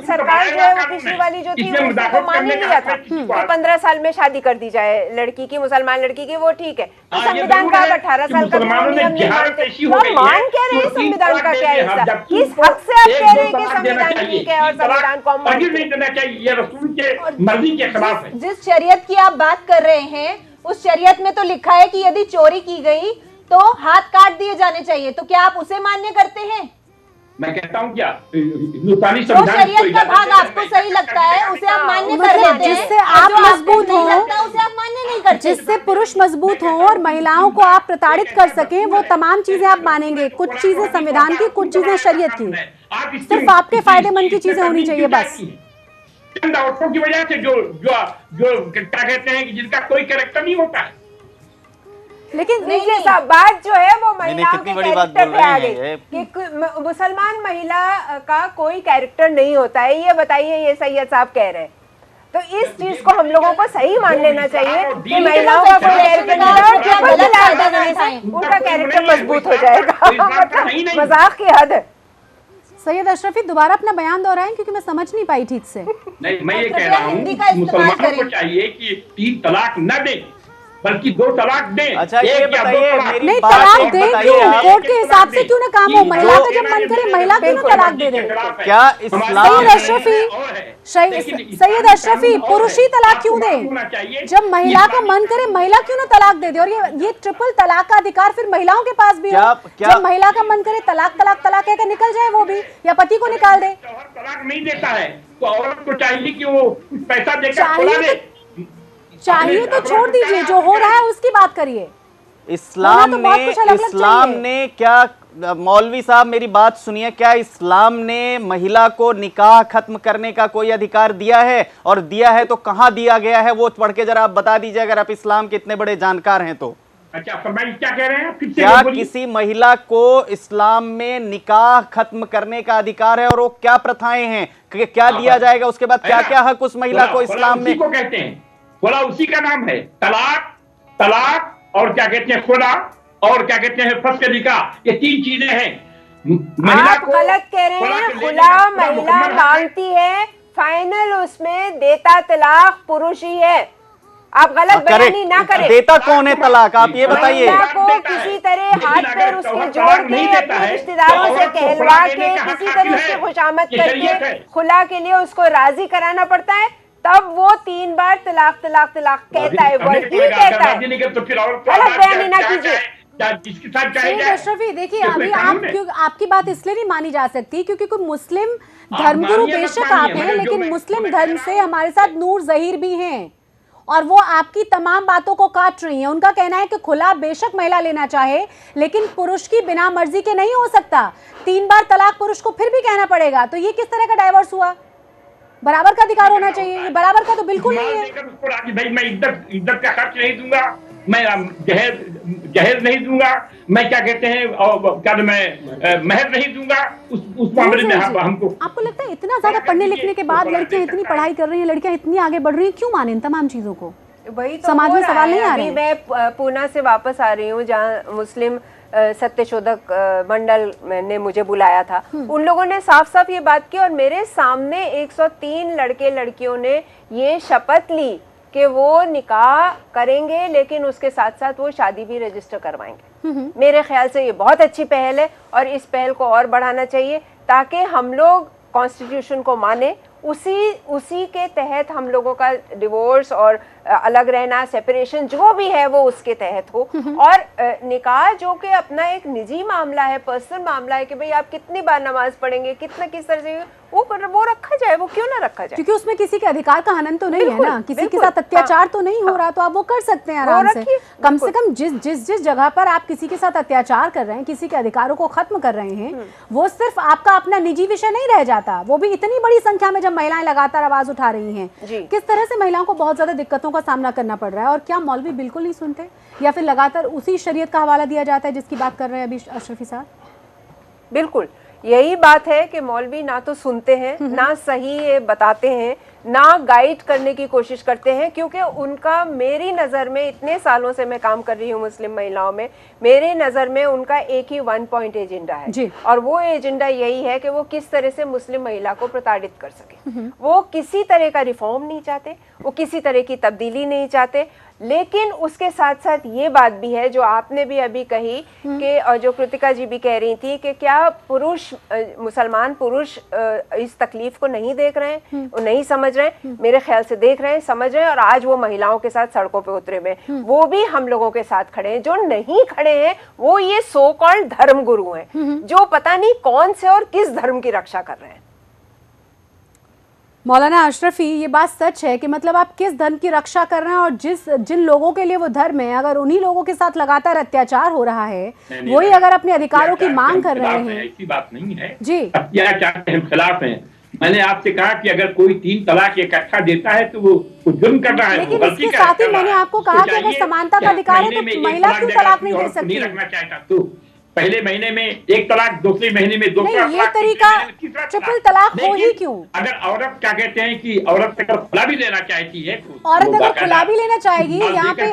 सरकार जो है वो पिछली वाली जो थी उसको मान ही लिया था कि 15 साल में शादी कर दी जाए लड़की की, मुसलमान लड़की की, वो ठीक है। तो संविधान का 18 साल का नियम नहीं मानते, तो आप मान कह रहे हैं संविधान का क्या हिस्सा? किस हक से आप कह रहे हैं कि संविधान ठीक है और संविधान को मर्जी के खिलाफ है? जिस शरीयत की आप बात कर रहे हैं उस शरीयत में तो लिखा है कि यदि चोरी की गई तो हाथ काट दिए जाने चाहिए। तो क्या आप उसे मान्य करते हैं? मैं कहता हूँ क्या हिंदुस्तानी जो संविधान शरीयत का भाग आपको सही लगता है उसे आप मान्य कर मतलब लेते हैं, जिससे और आप जो आपको मजबूत नहीं हो, लगता है, उसे आप मान्य नहीं करते। जिससे पुरुष मजबूत हो और महिलाओं को आप प्रताड़ित कर सकें, वो तमाम चीजें आप मानेंगे। कुछ चीजें संविधान की, कुछ चीजें शरीयत की। सिर्फ आपके फायदेमंद की चीजें होनी चाहिए बस। चंद औरतों की वजह से जो जो जो क्या कहते हैं कि जिनका कोई कैरेक्टर नहीं होता है। लेकिन देखिए साहब, बात जो है वो महिलाओं कितनी के बड़ी बात कैरेक्टर बोल पे आ रहे गई हैं कि मुसलमान महिला का कोई कैरेक्टर नहीं होता है। ये बताइए, ये सैयद साहब कह रहे हैं, तो इस चीज को हम लोगों को सही मान लेना चाहिए कि महिलाओं का कोई कैरेक्टर नहीं होता है, गलत फायदा नहीं उठाएं। उनका कैरेक्टर मजबूत हो जाएगा। मतलब मजाक की हद है। सैयद अशरफी दोबारा अपना बयान दोहराएं, क्योंकि मैं समझ नहीं पाई ठीक से। नहीं, मैं ये कह रहा हूँ मुसलमानों को चाहिए कि 3 तलाक न दें, बल्कि 2 तलाक दें। अच्छा, ये बताइए, मेरी नहीं, बात तलाक एक दें बताइए क्यों? आप। कोर्ट के हिसाब से क्यों ना काम हो? महिला का जब मन करे महिला क्यों ना तलाक दे दे? क्या इस्लाम सैयद में- अशरफी, सैयद अशरफी, पुरुष ही तलाक क्यों दे? जब महिला का मन करे महिला क्यों ना तलाक दे दे? और ये ट्रिपल तलाक का अधिकार फिर महिलाओं के पास भी हो। जब महिला का मन करे तलाक तलाक तलाक कहकर निकल जाए वो भी, या पति को निकाल दे। तलाक नहीं देता है तो औरत को चाहिए कि वो कुछ पैसा देकर खुला दे। चाहिए तो छोड़ दीजिए, जो हो रहा है उसकी बात करिए। इस्लाम होना तो बहुत ने कुछ अलग-अलग इस्लाम चाहिए। ने क्या, मौलवी साहब मेरी बात सुनिए, क्या इस्लाम ने महिला को निकाह खत्म करने का कोई अधिकार दिया है? और दिया है तो कहां दिया गया है, वो पढ़ के जरा आप बता दीजिए, अगर आप इस्लाम के इतने बड़े जानकार हैं तो। अच्छा, फरमाइए क्या कह रहे हैं? फिर से क्या बोलिए। किसी महिला को इस्लाम में निकाह खत्म करने का अधिकार है? और वो क्या प्रथाएं हैं, क्या दिया जाएगा उसके बाद, क्या क्या हक उस महिला को इस्लाम में? को कहते हैं खुला, उसी का नाम है तलाक। तलाक और क्या कहते हैं खुला, और क्या कहते हैं फस्ख निकाह, ये 3 चीजें हैं। महिला आप को गलत कह रहे हैं। लेने खुला का महिला मुकम्मल हक है। मांगती है, फाइनल उसमें देता तलाक पुरुष ही है। आप गलत बयानी ना करें। देता कौन है तलाक, आप ये बताइए। महिला को किसी तरह हाथ पैर उसके जोड़ के, अपने रिश्तेदारों से कहलवा के, किसी तरह उसकी खुशामद करके खुला के लिए उसको राजी कराना पड़ता है, तब वो 3 बार तलाक तलाक तलाक कहता है, वही कहता है। गलत बयानी ना कीजिए। सैयद अशरफी, देखिए अभी आपकी बात इसलिए नहीं मानी जा सकती क्योंकि कोई मुस्लिम धर्मगुरु बेशक आप हैं, लेकिन मुस्लिम धर्म से हमारे साथ नूर ज़हीर भी हैं और वो आपकी तमाम बातों को काट रही हैं। उनका कहना है कि खुला बेशक महिला लेना चाहे, लेकिन पुरुष की बिना मर्जी के नहीं हो सकता। 3 बार तलाक पुरुष को फिर भी कहना पड़ेगा, तो ये किस तरह का डाइवोर्स हुआ? बराबर का अधिकार होना चाहिए, ये बराबर का तो बिल्कुल नहीं है। भाई मैं इज्जत का खर्च नहीं दूंगा, मैं जहेज नहीं दूंगा, मैं क्या कहते हैं क्या मैं महर नहीं दूंगा, उस मामले में हमको। आपको लगता है इतना ज्यादा पढ़ने लिखने के बाद लड़कियां इतनी पढ़ाई कर रही हैं, लड़कियां इतनी आगे बढ़ रही हैं, क्यों माने इन तमाम चीजों को? वही तो समाज में सवाल नहीं आ रहे हैं। मैं पूना से वापस आ रही हूँ, जहाँ मुस्लिम सत्यशोधक मंडल ने मुझे बुलाया था। उन लोगों ने साफ साफ ये बात की और मेरे सामने 103 लड़के लड़कियों ने ये शपथ ली कि वो निकाह करेंगे, लेकिन उसके साथ साथ वो शादी भी रजिस्टर करवाएंगे। मेरे ख्याल से ये बहुत अच्छी पहल है और इस पहल को और बढ़ाना चाहिए, ताकि हम लोग कॉन्स्टिट्यूशन को माने, उसी के तहत हम लोगों का डिवोर्स और अलग रहना, सेपरेशन जो भी है वो उसके तहत हो। और निकाह जो कि अपना एक निजी मामला है, पर्सनल मामला है कि भाई आप कितनी बार नमाज पढ़ेंगे, कितना किस तरह से वो रखा जाए, वो क्यों ना रखा जाए? क्योंकि उसमें किसी के अधिकार का हनन तो नहीं है ना, किसी के साथ अत्याचार तो नहीं हो रहा, तो आप वो कर सकते हैं आराम से। कम से कम जिस जगह पर आप किसी के साथ अत्याचार कर रहे हैं, किसी के अधिकारों को खत्म कर रहे हैं, वो सिर्फ आपका अपना निजी विषय नहीं रह जाता, वो भी इतनी बड़ी संख्या में जब महिलाएं लगातार आवाज उठा रही हैं। किस तरह से महिलाओं को बहुत ज्यादा दिक्कतों का सामना करना पड़ रहा है, और क्या मौलवी बिल्कुल नहीं सुनते, या फिर लगातार उसी शरीयत का हवाला दिया जाता है जिसकी बात कर रहे हैं अभी अशरफी साहब? बिल्कुल यही बात है कि मौलवी ना तो सुनते हैं, ना सही बताते हैं, ना गाइड करने की कोशिश करते हैं, क्योंकि उनका, मेरी नज़र में, इतने सालों से मैं काम कर रही हूँ मुस्लिम महिलाओं में, मेरे नज़र में उनका एक ही 1 पॉइंट एजेंडा है, और वो एजेंडा यही है कि वो किस तरह से मुस्लिम महिला को प्रताड़ित कर सके। वो किसी तरह का रिफॉर्म नहीं चाहते, वो किसी तरह की तब्दीली नहीं चाहते। लेकिन उसके साथ साथ ये बात भी है जो आपने भी अभी कही कि और जो कृतिका जी भी कह रही थी कि क्या पुरुष मुसलमान पुरुष इस तकलीफ को नहीं देख रहे हैं, वो नहीं समझ रहे हैं। मेरे ख्याल से देख रहे हैं, समझ रहे हैं, और आज वो महिलाओं के साथ सड़कों पे उतरे हुए हैं। वो भी हम लोगों के साथ खड़े हैं। जो नहीं खड़े हैं वो ये सो कॉल्ड धर्म गुरु हैं, जो पता नहीं कौन से और किस धर्म की रक्षा कर रहे हैं। मौलाना अशरफी, ये बात सच है कि मतलब आप किस धर्म की रक्षा कर रहे हैं, और जिन लोगों के लिए वो धर्म है, अगर उन्हीं लोगों के साथ लगातार अत्याचार हो रहा है, वही अगर अपने अधिकारों की मांग कर रहे हैं। ऐसी बात नहीं है जी, अत्याचार के हम खिलाफ हैं। मैंने आपसे कहा कि अगर कोई 3 तलाक इकट्ठा देता है तो वो जुर्म कर रहा है। लेकिन इसके साथ ही मैंने आपको कहा कि अगर समानता का अधिकार है तो महिला क्यों तलाक नहीं दे सकती? रखना चाहता तो पहले महीने में 1 तलाक, दूसरे महीने में 2 तलाक, ये तरीका ट्रिपल तलाक हो ही क्यों? अगर औरत क्या कहते हैं कि औरत अगर खुला भी लेना चाहती है, औरत अगर खुला भी लेना चाहेगी, यहाँ पे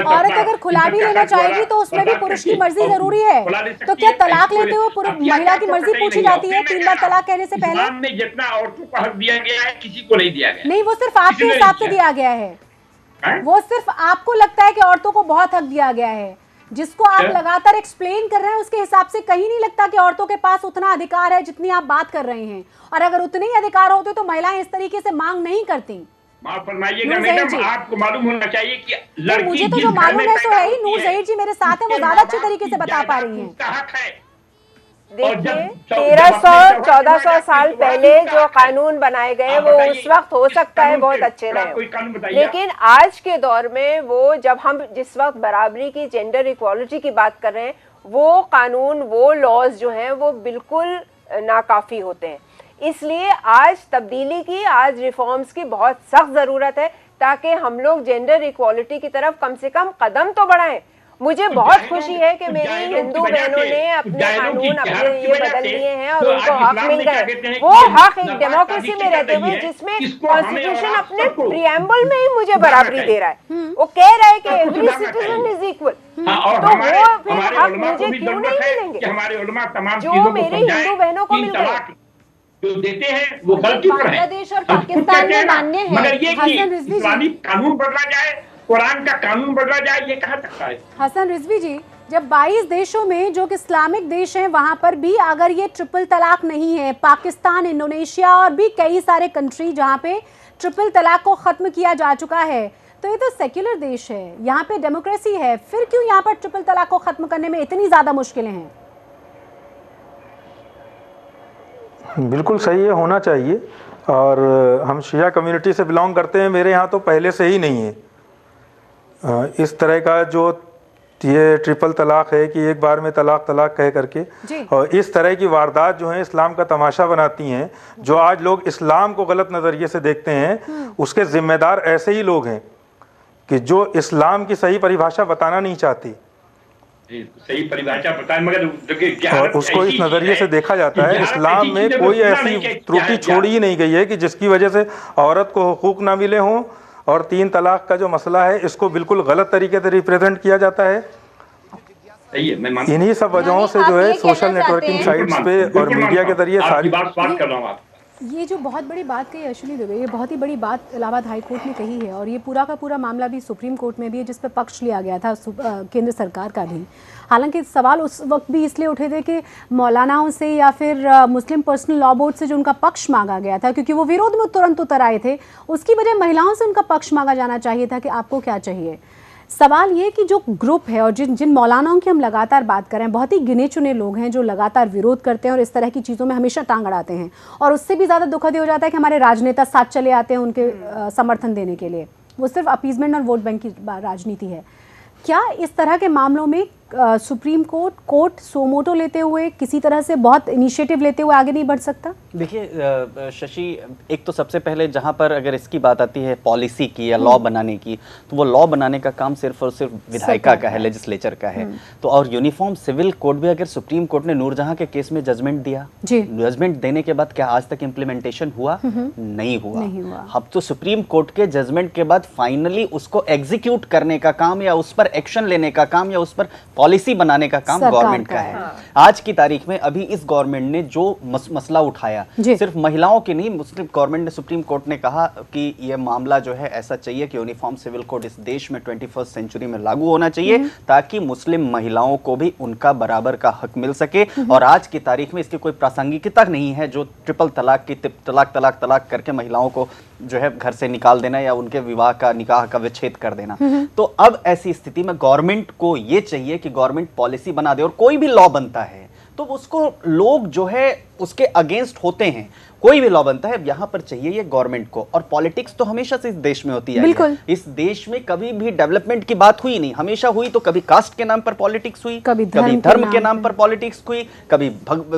औरत अगर खुला भी लेना चाहेगी तो उसमें भी पुरुष की मर्जी जरूरी है। तो क्या तलाक लेते हुए महिला की मर्जी पूछी जाती है 3 बार तलाक कहने से पहले? इस्लाम में जितना औरतों को हक दिया गया है किसी को नहीं दिया गया। नहीं, वो सिर्फ आपके हिसाब से दिया गया है। वो सिर्फ आपको लगता है कि औरतों को बहुत हक दिया गया है, जिसको आप लगातार एक्सप्लेन कर रहे हैं उसके हिसाब से कहीं नहीं लगता कि औरतों के पास उतना अधिकार है जितनी आप बात कर रहे हैं। और अगर उतने ही अधिकार होते तो महिलाएं इस तरीके से मांग नहीं करती। माफ फरमाइएगा मैडम, आपको मालूम होना चाहिए कि लड़की मुझे तो जो मालूम है सो है ही। नूर ज़हीर जी मेरे साथ है, वो ज्यादा अच्छे तरीके से बता पा रही हैं। देखिए 1300-1400 साल पहले जो कानून बनाए गए वो उस वक्त हो सकता है बहुत अच्छे रहे, लेकिन आज के दौर में वो जब हम जिस वक्त बराबरी की, जेंडर इक्वालिटी की बात कर रहे हैं, वो कानून, वो लॉज जो हैं वो बिल्कुल नाकाफी होते हैं। इसलिए आज तब्दीली की, आज रिफॉर्म्स की बहुत सख्त ज़रूरत है ताकि हम लोग जेंडर इक्वालिटी की तरफ कम से कम कदम तो बढ़ाएं। मुझे बहुत खुशी है कि मेरी हिंदू बहनों ने अपने कानून अपने ये बदल लिए हैं और उनको हक मिल गए। वो हक एक डेमोक्रेसी में रहते हुए जिसमें कॉन्स्टिट्यूशन अपने प्रियम्बल में ही मुझे बराबरी दे रहा है। वो कह रहा है कि एवरी सिटीजन इज इक्वल, तो वो फिर हक मुझे क्यों नहीं मिलेंगे जो मेरे हिंदू बहनों को मिल गए? जो देते हैं वो गलती पर है। बांग्लादेश और पाकिस्तान में मान्य है, मगर ये कि इस्लामी कानून बदला जाए, कुरान का कानून बदला जाए, ये कहा सकता है? हसन रिजवी जी, जब 22 देशों में जो कि इस्लामिक देश हैं वहां पर भी अगर ये ट्रिपल तलाक नहीं है, पाकिस्तान, इंडोनेशिया और भी कई सारे कंट्री जहां पे ट्रिपल तलाक को खत्म किया जा चुका है, तो ये तो सेक्युलर देश है, यहाँ पे डेमोक्रेसी है, फिर क्यों यहाँ पर ट्रिपल तलाक को खत्म करने में इतनी ज्यादा मुश्किलें हैं? बिल्कुल सही है, होना चाहिए। और हम शिया कम्युनिटी से बिलोंग करते हैं, मेरे यहाँ तो पहले से ही नहीं है इस तरह का जो ये ट्रिपल तलाक है कि एक बार में तलाक तलाक कह करके, और इस तरह की वारदात जो है इस्लाम का तमाशा बनाती हैं। जो आज लोग इस्लाम को गलत नज़रिए से देखते हैं, उसके जिम्मेदार ऐसे ही लोग हैं कि जो इस्लाम की सही परिभाषा बताना नहीं चाहती। सही परिभाषा बताएं, मगर और उसको इस नज़रिए से देखा जाता है। इस्लाम में कोई ऐसी त्रुटि छोड़ी ही नहीं गई है कि जिसकी वजह से औरत को हुकूक ना मिले हों, और 3 तलाक का जो मसला है इसको बिल्कुल गलत तरीके से रिप्रेजेंट किया जाता है। इन्हीं सब वजहों से जो है सोशल नेटवर्किंग साइट्स पे और मीडिया के जरिए सारी ये जो बहुत बड़ी बात कही अश्विनी दुबे, ये बहुत ही बड़ी बात इलाहाबाद हाई कोर्ट ने कही है, और ये पूरा का पूरा मामला भी सुप्रीम कोर्ट में भी है जिस पर पक्ष लिया गया था केंद्र सरकार का भी। हालांकि सवाल उस वक्त भी इसलिए उठे थे कि मौलानाओं से या फिर मुस्लिम पर्सनल लॉ बोर्ड से जो उनका पक्ष मांगा गया था, क्योंकि वो विरोध में तुरंत उतर आए थे, उसकी बजाय महिलाओं से उनका पक्ष मांगा जाना चाहिए था कि आपको क्या चाहिए। सवाल ये कि जो ग्रुप है और जिन मौलानाओं की हम लगातार बात कर रहे हैं, बहुत ही गिने चुने लोग हैं जो लगातार विरोध करते हैं और इस तरह की चीज़ों में हमेशा टांग अड़ाते हैं, और उससे भी ज़्यादा दुखद हो जाता है कि हमारे राजनेता साथ चले आते हैं उनके समर्थन देने के लिए। वो सिर्फ अपीजमेंट और वोट बैंक की राजनीति है। क्या इस तरह के मामलों में सुप्रीम कोर्ट सोमोटो लेते हुए, किसी तरह से बहुत इनिशिएटिव लेते हुए आगे नहीं बढ़ सकता? देखिए शशि, एक तो सबसे पहले जहां पर अगर इसकी बात आती है पॉलिसी की या लॉ बनाने की, तो वो लॉ बनाने का काम सिर्फ और सिर्फ विधायिका का है, लेजिस्लेचर का है। तो और यूनिफॉर्म सिविल कोड भी अगर सुप्रीम कोर्ट ने नूरजहां के केस में जजमेंट दिया, जजमेंट देने के बाद क्या आज तक इम्प्लीमेंटेशन हुआ? नहीं हुआ। अब तो सुप्रीम कोर्ट के जजमेंट के बाद फाइनली उसको एग्जीक्यूट करने का काम या उस पर एक्शन लेने का काम या उस पर पॉलिसी बनाने का काम गवर्नमेंट का है। आज की तारीख में अभी इस गवर्नमेंट ने जो मसला उठाया गया, सिर्फ महिलाओं की नहीं, मुस्लिम गवर्नमेंट ने, सुप्रीम कोर्ट ने कहा कि यह मामला जो है ऐसा चाहिए कि यूनिफॉर्म सिविल कोड इस देश में 21st सेंचुरी में लागू होना चाहिए, ताकि मुस्लिम महिलाओं को भी उनका बराबर का हक मिल सके। और आज की तारीख में इसकी कोई प्रासंगिकता नहीं है जो ट्रिपल तलाक की तलाक करके महिलाओं को जो है घर से निकाल देना या उनके विवाह का, निकाह का विच्छेद कर देना। तो अब ऐसी स्थिति में गवर्नमेंट को ये चाहिए कि गवर्नमेंट पॉलिसी बना दे, और कोई भी लॉ बनता है तो उसको लोग जो है उसके अगेंस्ट होते हैं, कोई भी लॉ बनता है, यहां पर चाहिए ये गवर्नमेंट को। और पॉलिटिक्स तो हमेशा से इस देश में होती है, इस देश में कभी भी डेवलपमेंट की बात हुई नहीं, हमेशा हुई तो कभी कास्ट के नाम पर पॉलिटिक्स हुई, कभी धर्म के नाम पर पॉलिटिक्स हुई, कभी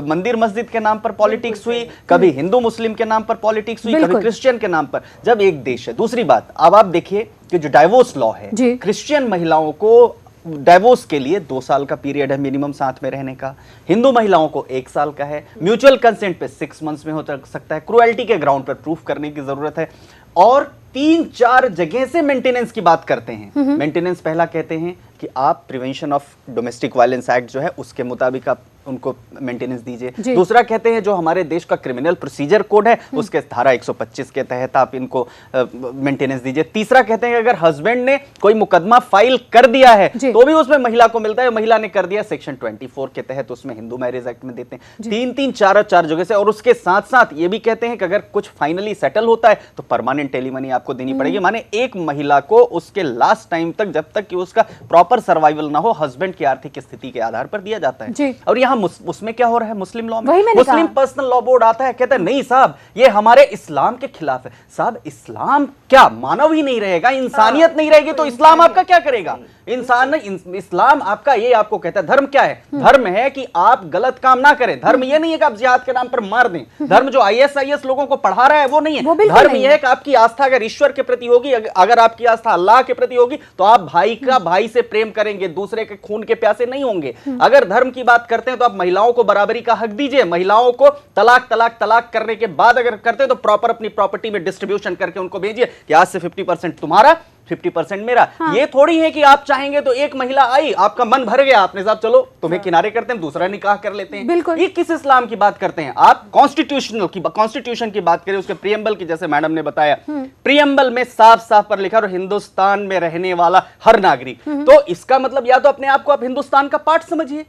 मंदिर मस्जिद के नाम पर पॉलिटिक्स हुई, कभी हिंदू मुस्लिम के नाम पर पॉलिटिक्स हुई, कभी क्रिश्चियन के नाम पर, जब एक देश है। दूसरी बात, अब आप देखिए कि जो डाइवोर्स लॉ है, क्रिश्चियन महिलाओं को डाइवोर्स के लिए 2 साल का पीरियड है मिनिमम साथ में रहने का, हिंदू महिलाओं को 1 साल का है, म्यूचुअल कंसेंट पे 6 मंथ्स में हो सकता है, क्रुएल्टी के ग्राउंड पर प्रूफ करने की जरूरत है, और 3-4 जगह से मेंटेनेंस की बात करते हैं। मेंटेनेंस पहला कहते हैं कि आप prevention of domestic violence act जो है उसके मुताबिक आप उनको मेंटेनेंस दीजिए। दूसरा कहते हैं जो हमारे देश का क्रिमिनल प्रोसीजर कोड है उसके धारा 125 के तहत आप इनको मेंटेनेंस दीजिए। तीसरा कहते हैं कि अगर हस्बैंड ने कोई मुकदमा फाइल कर दिया है तो भी उसमें महिला को मिलता है, महिला ने कर दिया सेक्शन 24 के तहत उसमें हिंदू मैरिज एक्ट में देते हैं। 3-4 जगह से। और उसके साथ साथ ये भी कहते हैं कि अगर कुछ फाइनली सेटल होता है तो परमानेंट एलिमनी आपको देनी पड़ेगी, माने एक महिला को उसके लास्ट टाइम तक, जब तक कि उसका प्रॉपर सर्वाइवल ना हो, हस्बैंड की आर्थिक स्थिति के आधार पर दिया जाता है। और यहाँ उसमें क्या हो रहा है, मुस्लिम लॉ में मुस्लिम पर्सनल लॉ बोर्ड आता है, कहता है नहीं साहब ये हमारे इस्लाम के खिलाफ है। साहब इस्लाम क्या मानव ही नहीं रहेगा, इंसानियत नहीं रहेगी तो इस्लाम आपका क्या करेगा? इस्लाम आपका ये आपको कहता है धर्म क्या है? धर्म है कि आप गलत काम ना करें। धर्म ये नहीं है कि आप जिहाद के नाम पर मार दें। धर्म जो ISIS लोगों को पढ़ा रहा है वो नहीं है। धर्म यह है कि आपकी आस्था अगर ईश्वर के प्रति होगी, अगर आपकी आस्था अल्लाह के प्रति होगी तो आप भाई का भाई से प्रेम करेंगे, दूसरे के खून के प्यासे नहीं होंगे। अगर धर्म की बात करते हैं तो आप महिलाओं को बराबरी का हक दीजिए, महिलाओं को तलाक करने के बाद अगर करते हैं तो प्रॉपर अपनी प्रॉपर्टी में डिस्ट्रीब्यूशन करके उनको भेजिए कि आज से 50% तुम्हारा 50% मेरा। ये थोड़ी है कि आप चाहेंगे तो एक महिला आई, आपका मन भर गया, आपने साहब चलो तुम्हें किनारे करते हैं, दूसरा निकाह कर लेते हैं। ये किस इस्लाम की बात करते हैं आप? कॉन्स्टिट्यूशन की बात करें, उसके प्रियम्बल की, जैसे मैडम ने बताया, प्रियम्बल में साफ साफ पर लिखा और हिंदुस्तान में रहने वाला हर नागरिक। तो इसका मतलब या तो अपने आप को आप हिंदुस्तान का पार्ट समझिए,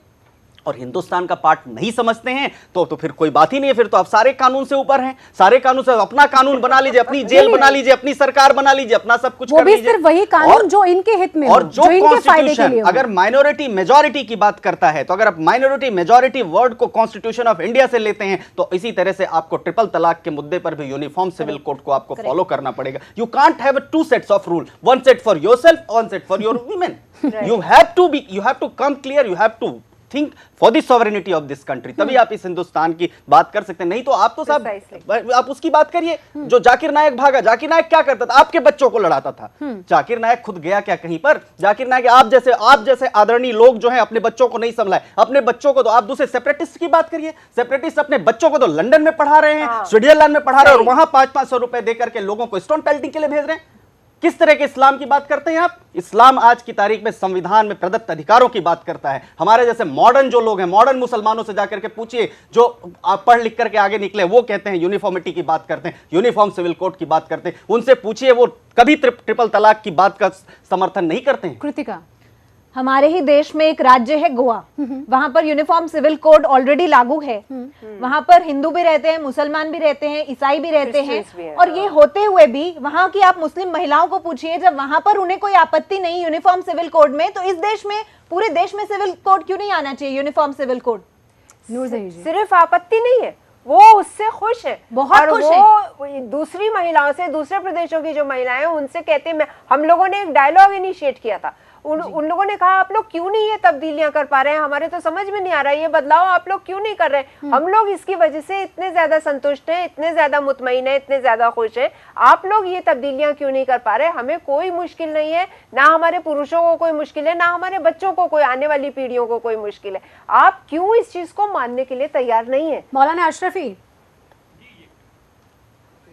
और हिंदुस्तान का पार्ट नहीं समझते हैं तो फिर कोई बात ही नहीं है, फिर तो आप सारे कानून से ऊपर हैं। सारे कानून से अपना कानून बना लीजिए, अपनी जेल बना लीजिए, अपनी सरकार बना लीजिए, अपना सब कुछ कर लीजिए। वही कानून जो इनके हित में और जो कॉन्स्टिट्यूशन अगर माइनॉरिटी मेजॉरिटी की बात करता है तो अगर आप माइनॉरिटी मेजॉरिटी वर्ड को कॉन्स्टिट्यूशन ऑफ इंडिया से लेते हैं तो इसी तरह से आपको ट्रिपल तलाक के मुद्दे पर भी यूनिफॉर्म सिविल कोड को आपको फॉलो करना पड़ेगा। You can't have 2 sets of rule, 1 set for yourself, 1 set for your women. You have to come clear, you have to think for the sovereignty of this country, तभी आप इस हिंदुस्तान की बात कर सकते हैं। नहीं तो आप तो साहब आप उसकी बात करिए जो जाकिर नायक भागा। जाकिर नायक क्या करता था? आपके बच्चों को लड़ाता था। जाकिर नायक खुद गया क्या कहीं पर? जाकिर नायक आप जैसे आदरणीय लोग जो हैं अपने बच्चों को नहीं संभलाए, अपने बच्चों को तो आप दूसरे सेपरेटिस्ट की बात करिए। सेपरेटिस्ट अपने बच्चों को तो लंदन में पढ़ा रहे हैं, स्विट्जरलैंड में पढ़ा रहे हैं और वहां 500-500 रुपए देकर के लोगों को स्टोन पेल्टिंग के लिए भेज रहे हैं। किस तरह के इस्लाम की बात करते हैं आप? इस्लाम आज की तारीख में संविधान में प्रदत्त अधिकारों की बात करता है। हमारे जैसे मॉडर्न जो लोग हैं, मॉडर्न मुसलमानों से जाकर के पूछिए जो आप पढ़ लिख करके आगे निकले, वो कहते हैं यूनिफॉर्मिटी की बात करते हैं, यूनिफॉर्म सिविल कोड की बात करते हैं। उनसे पूछिए वो कभी ट्रिपल तलाक की बात का समर्थन नहीं करते हैं। कृतिका, हमारे ही देश में एक राज्य है गोवा, वहां पर यूनिफॉर्म सिविल कोड ऑलरेडी लागू है। वहां पर हिंदू भी रहते हैं, मुसलमान भी रहते हैं, ईसाई भी रहते हैं, और ये होते हुए भी वहां की आप मुस्लिम महिलाओं को पूछिए, जब वहां पर उन्हें कोई आपत्ति नहीं यूनिफॉर्म सिविल कोड में, तो इस देश में, पूरे देश में सिविल कोड क्यों नहीं आना चाहिए, यूनिफॉर्म सिविल कोड? सिर्फ आपत्ति नहीं है, वो उससे खुश है, बहुत खुश है। दूसरी महिलाओं से, दूसरे प्रदेशों की जो महिलाएं हैं उनसे कहते हैं, हम लोगों ने एक डायलॉग इनिशिएट किया था, उन लोगों ने कहा आप लोग क्यों नहीं ये तब्दीलियां कर पा रहे हैं, हमारे तो समझ में नहीं आ रहा है ये बदलाव आप लोग क्यों नहीं कर रहे हैं। हम लोग इसकी वजह से इतने ज्यादा संतुष्ट हैं, इतने ज्यादा मुतमईन हैं, इतने ज्यादा खुश हैं, आप लोग ये तब्दीलियां क्यों नहीं कर पा रहे। हमें कोई मुश्किल नहीं है, ना हमारे पुरुषों को कोई मुश्किल है, ना हमारे बच्चों को, कोई आने वाली पीढ़ियों को कोई मुश्किल है। आप क्यों इस चीज को मानने के लिए तैयार नहीं है? मौलाना अशरफी,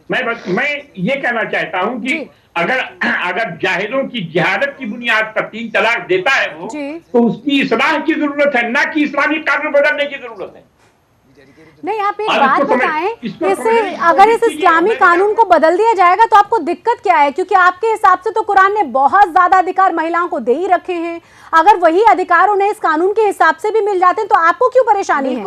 मैं ये कहना चाहता हूं कि अगर जाहिरों की जिहादत की बुनियाद पर 3 तलाक देता है वो, तो उसकी इस्लाह की जरूरत है, ना कि इस्लामी कानून बदलने की जरूरत है। नहीं, आप एक बात बताएं, इससे अगर इस इस्लामी कानून को बदल दिया जाएगा तो आपको दिक्कत क्या है? क्योंकि आपके हिसाब से तो कुरान ने बहुत ज्यादा अधिकार महिलाओं को दे ही रखे हैं। अगर वही अधिकार उन्हें इस कानून के हिसाब से भी मिल जाते हैं तो आपको क्यों परेशानी है?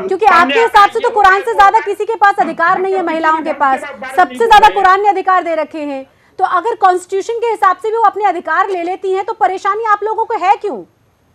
क्योंकि आपके हिसाब से तो कुरान से ज्यादा किसी के पास अधिकार नहीं है महिलाओं के पास, सबसे ज्यादा कुरान ने अधिकार दे रखे हैं। तो अगर कॉन्स्टिट्यूशन के हिसाब से भी वो अपने अधिकार ले लेती हैं तो परेशानी आप लोगों को है क्यों?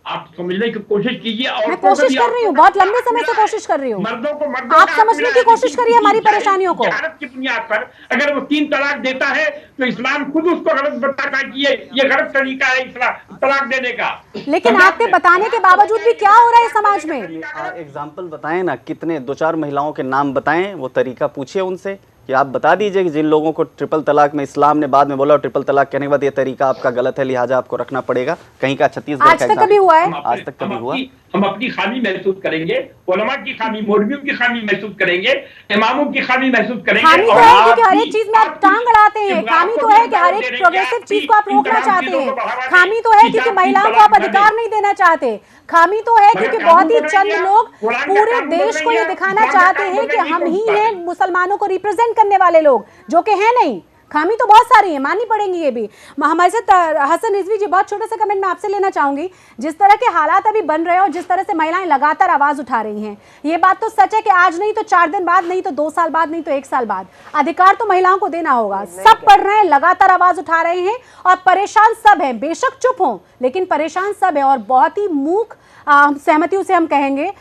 आप समझने की कोशिश कीजिए। और मैं कोशिश कर रही हूँ, बहुत लंबे समय से कोशिश कर रही हूँ। आप समझने की कोशिश करिए हमारी परेशानियों को। भारत की बुनियाद पर अगर वो 3 तलाक देता है तो इस्लाम खुद उसको गलत बताता है कि ये गलत तरीका है इस्लाम तलाक देने का। लेकिन आपके बताने के बावजूद भी क्या हो रहा है समाज में? एग्जाम्पल बताएं ना, कितने 2-4 महिलाओं के नाम बताएं, वो तरीका पूछिए उनसे कि आप बता दीजिए कि जिन लोगों को ट्रिपल तलाक में इस्लाम ने बाद में बोला ट्रिपल तलाक कहने के बाद ये तरीका आपका गलत है, लिहाजा आपको रखना पड़ेगा। कहीं का छत्तीसगढ़ आज तक कभी हुआ है? आज तक कभी हुआ? हम अपनी खामी महसूस करेंगे, उलमा की खामी, मौलवियों की खामी महसूस करेंगे, इमामों की खामी महसूस करेंगे। खामी तो है कि हर एक चीज में आप टांग अड़ाते हैं। खामी तो है कि हर एक प्रोग्रेसिव चीज को आप रोकना चाहते हैं। खामी तो है क्योंकि महिलाओं को आप अधिकार नहीं देना चाहते। खामी तो है क्योंकि बहुत ही चंद लोग पूरे देश को ये दिखाना चाहते हैं कि हम ही हैं मुसलमानों को रिप्रेजेंट करने वाले लोग, जो कि है नहीं। खामी तो बहुत सारी है, माननी पड़ेंगी ये भी। हमारे साथ हसन रिजवी जी, बहुत छोटा सा कमेंट मैं आपसे लेना चाहूंगी। जिस तरह के हालात अभी बन रहे हैं और जिस तरह से महिलाएं लगातार आवाज उठा रही हैं, ये बात तो सच है कि आज नहीं तो 4 दिन बाद, नहीं तो 2 साल बाद, नहीं तो 1 साल बाद अधिकार तो महिलाओं को देना होगा। सब पढ़ रहे हैं, लगातार आवाज उठा रहे हैं और परेशान सब हैं। बेशक चुप हों, लेकिन परेशान सब है और बहुत ही मूक सहमति उसे हम कहेंगे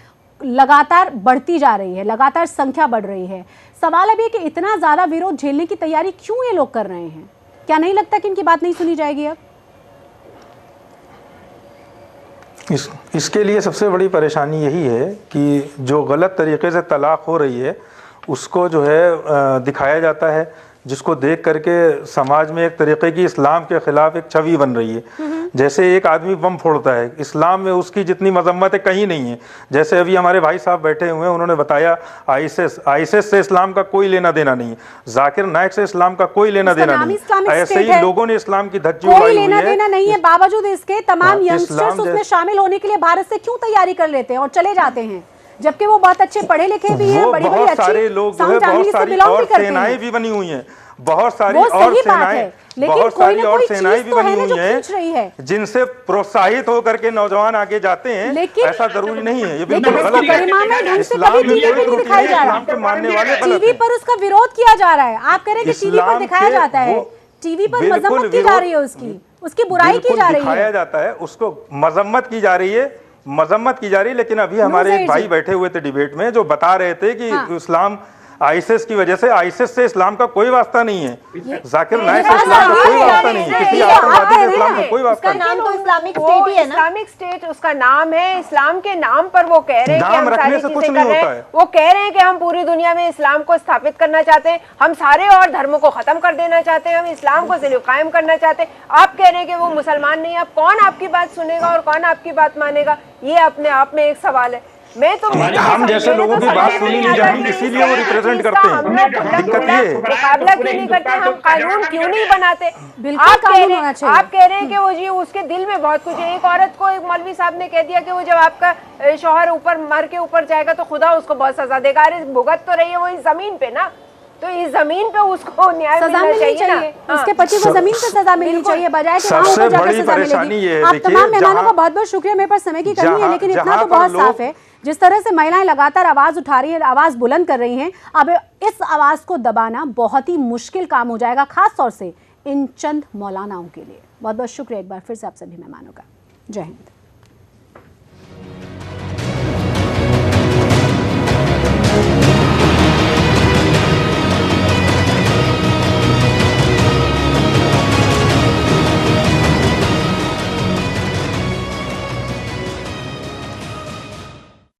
लगातार बढ़ती जा रही है, लगातार संख्या बढ़ रही है। सवाल अब ये कि इतना ज्यादा विरोध झेलने की तैयारी क्यों ये लोग कर रहे हैं? क्या नहीं लगता कि इनकी बात नहीं सुनी जाएगी अब? इसके लिए सबसे बड़ी परेशानी यही है कि जो गलत तरीके से तलाक हो रही है उसको जो है दिखाया जाता है, जिसको देख करके समाज में एक तरीके की इस्लाम के खिलाफ एक छवि बन रही है। जैसे एक आदमी बम फोड़ता है, इस्लाम में उसकी जितनी मजम्मत है कहीं नहीं है। जैसे अभी हमारे भाई साहब बैठे हुए हैं, उन्होंने बताया आईएसएस से इस्लाम का कोई लेना देना नहीं है, जाकिर नाइक से इस्लाम का कोई लेना देना नहीं है। ऐसे ही लोगों ने इस्लाम की धज्जी उड़ाई हुई है। कोई लेना देना नहीं है, बावजूद इसके तमाम यंगस्टर्स उसमें शामिल होने के लिए भारत से क्यों तैयारी कर लेते हैं और चले जाते हैं, जबकि वो बहुत अच्छे पढ़े लिखे भी हैं, बड़ी बड़ी सारे लोग जो है, बहुत सारी और सेनाएं भी बनी हुई हैं, बहुत सारी और सेनाएं, बहुत सारी और सेनाएं भी बनी हुई हैं जिनसे प्रोत्साहित होकर के नौजवान आगे जाते हैं। ऐसा जरूरी नहीं है, ये बिल्कुल गलत है। इस्लाम में कोई त्रुटि नहीं है, इस्लाम के मानने वाले गलत हैं। टीवी पर उसका विरोध किया जा रहा है। आप कह रहे हैं कि टीवी पर दिखाया जाता है, टीवी पर मजम्मत की जा रही है, उसकी बुराई की जा रही है, दिखाया जाता है, उसको मजम्मत की जा रही है, मजम्मत की जा रही है। लेकिन अभी हमारे एक भाई बैठे हुए थे डिबेट में जो बता रहे थे कि इस्लाम आईएसएस की वजह से, आईएसएस से इस्लाम का कोई वास्ता नहीं है, जाकिर नाइक से इस्लाम का कोई वास्ता नहीं है, किसी आतंकवादी से इस्लाम का कोई वास्ता नहीं। नाम तो इस्लामिक स्टेट ही है ना, इस्लामिक स्टेट उसका नाम है। इस्लाम के नाम पर वो कह रहे हैं कि हम सारी चीजें कर रहे हैं। वो कह रहे हैं कि हम पूरी दुनिया में इस्लाम को स्थापित करना चाहते हैं, हम सारे और धर्मों को खत्म कर देना चाहते हैं, हम इस्लाम को जिले कायम करना चाहते हैं। आप कह रहे हैं कि वो मुसलमान नहीं है। अब कौन आपकी बात सुनेगा और कौन आपकी बात मानेगा, ये अपने आप में एक सवाल है। मैं तो हम जैसे लोगों की बात सुनी नहीं जाती, इसीलिए वो रिप्रेजेंट करते हैं। दिक्कत ये है, मुकाबला क्यों नहीं करते, हम कानून क्यों नहीं बनाते? आप कह रहे हैं कि वो जी उसके दिल में बहुत कुछ है। एक औरत को एक मौलवी साहब ने कह दिया कि वो जब आपका शौहर ऊपर मर के ऊपर जाएगा तो खुदा उसको बहुत सजा देगा। अरे भुगत तो रही है वो इस जमीन पे ना, तो इस जमीन पे उसको न्याय मिलना चाहिए ना। उसके पति को जमीन पे सजा मिलनी चाहिए, बजाय कि वहां ऊपर जाकर सजा मिलेगी। आप तमाम मेहमानों का बहुत बहुत शुक्रिया। मेरे पास समय की कमी है, लेकिन इतना तो बहुत साफ है, जिस तरह से महिलाएं लगातार आवाज उठा रही है, आवाज बुलंद कर रही हैं, अब इस आवाज को दबाना बहुत ही मुश्किल काम हो जाएगा, खास तौर से इन चंद मौलानाओं के लिए। बहुत बहुत शुक्रिया एक बार फिर से आप सभी मेहमानों का। जय हिंद।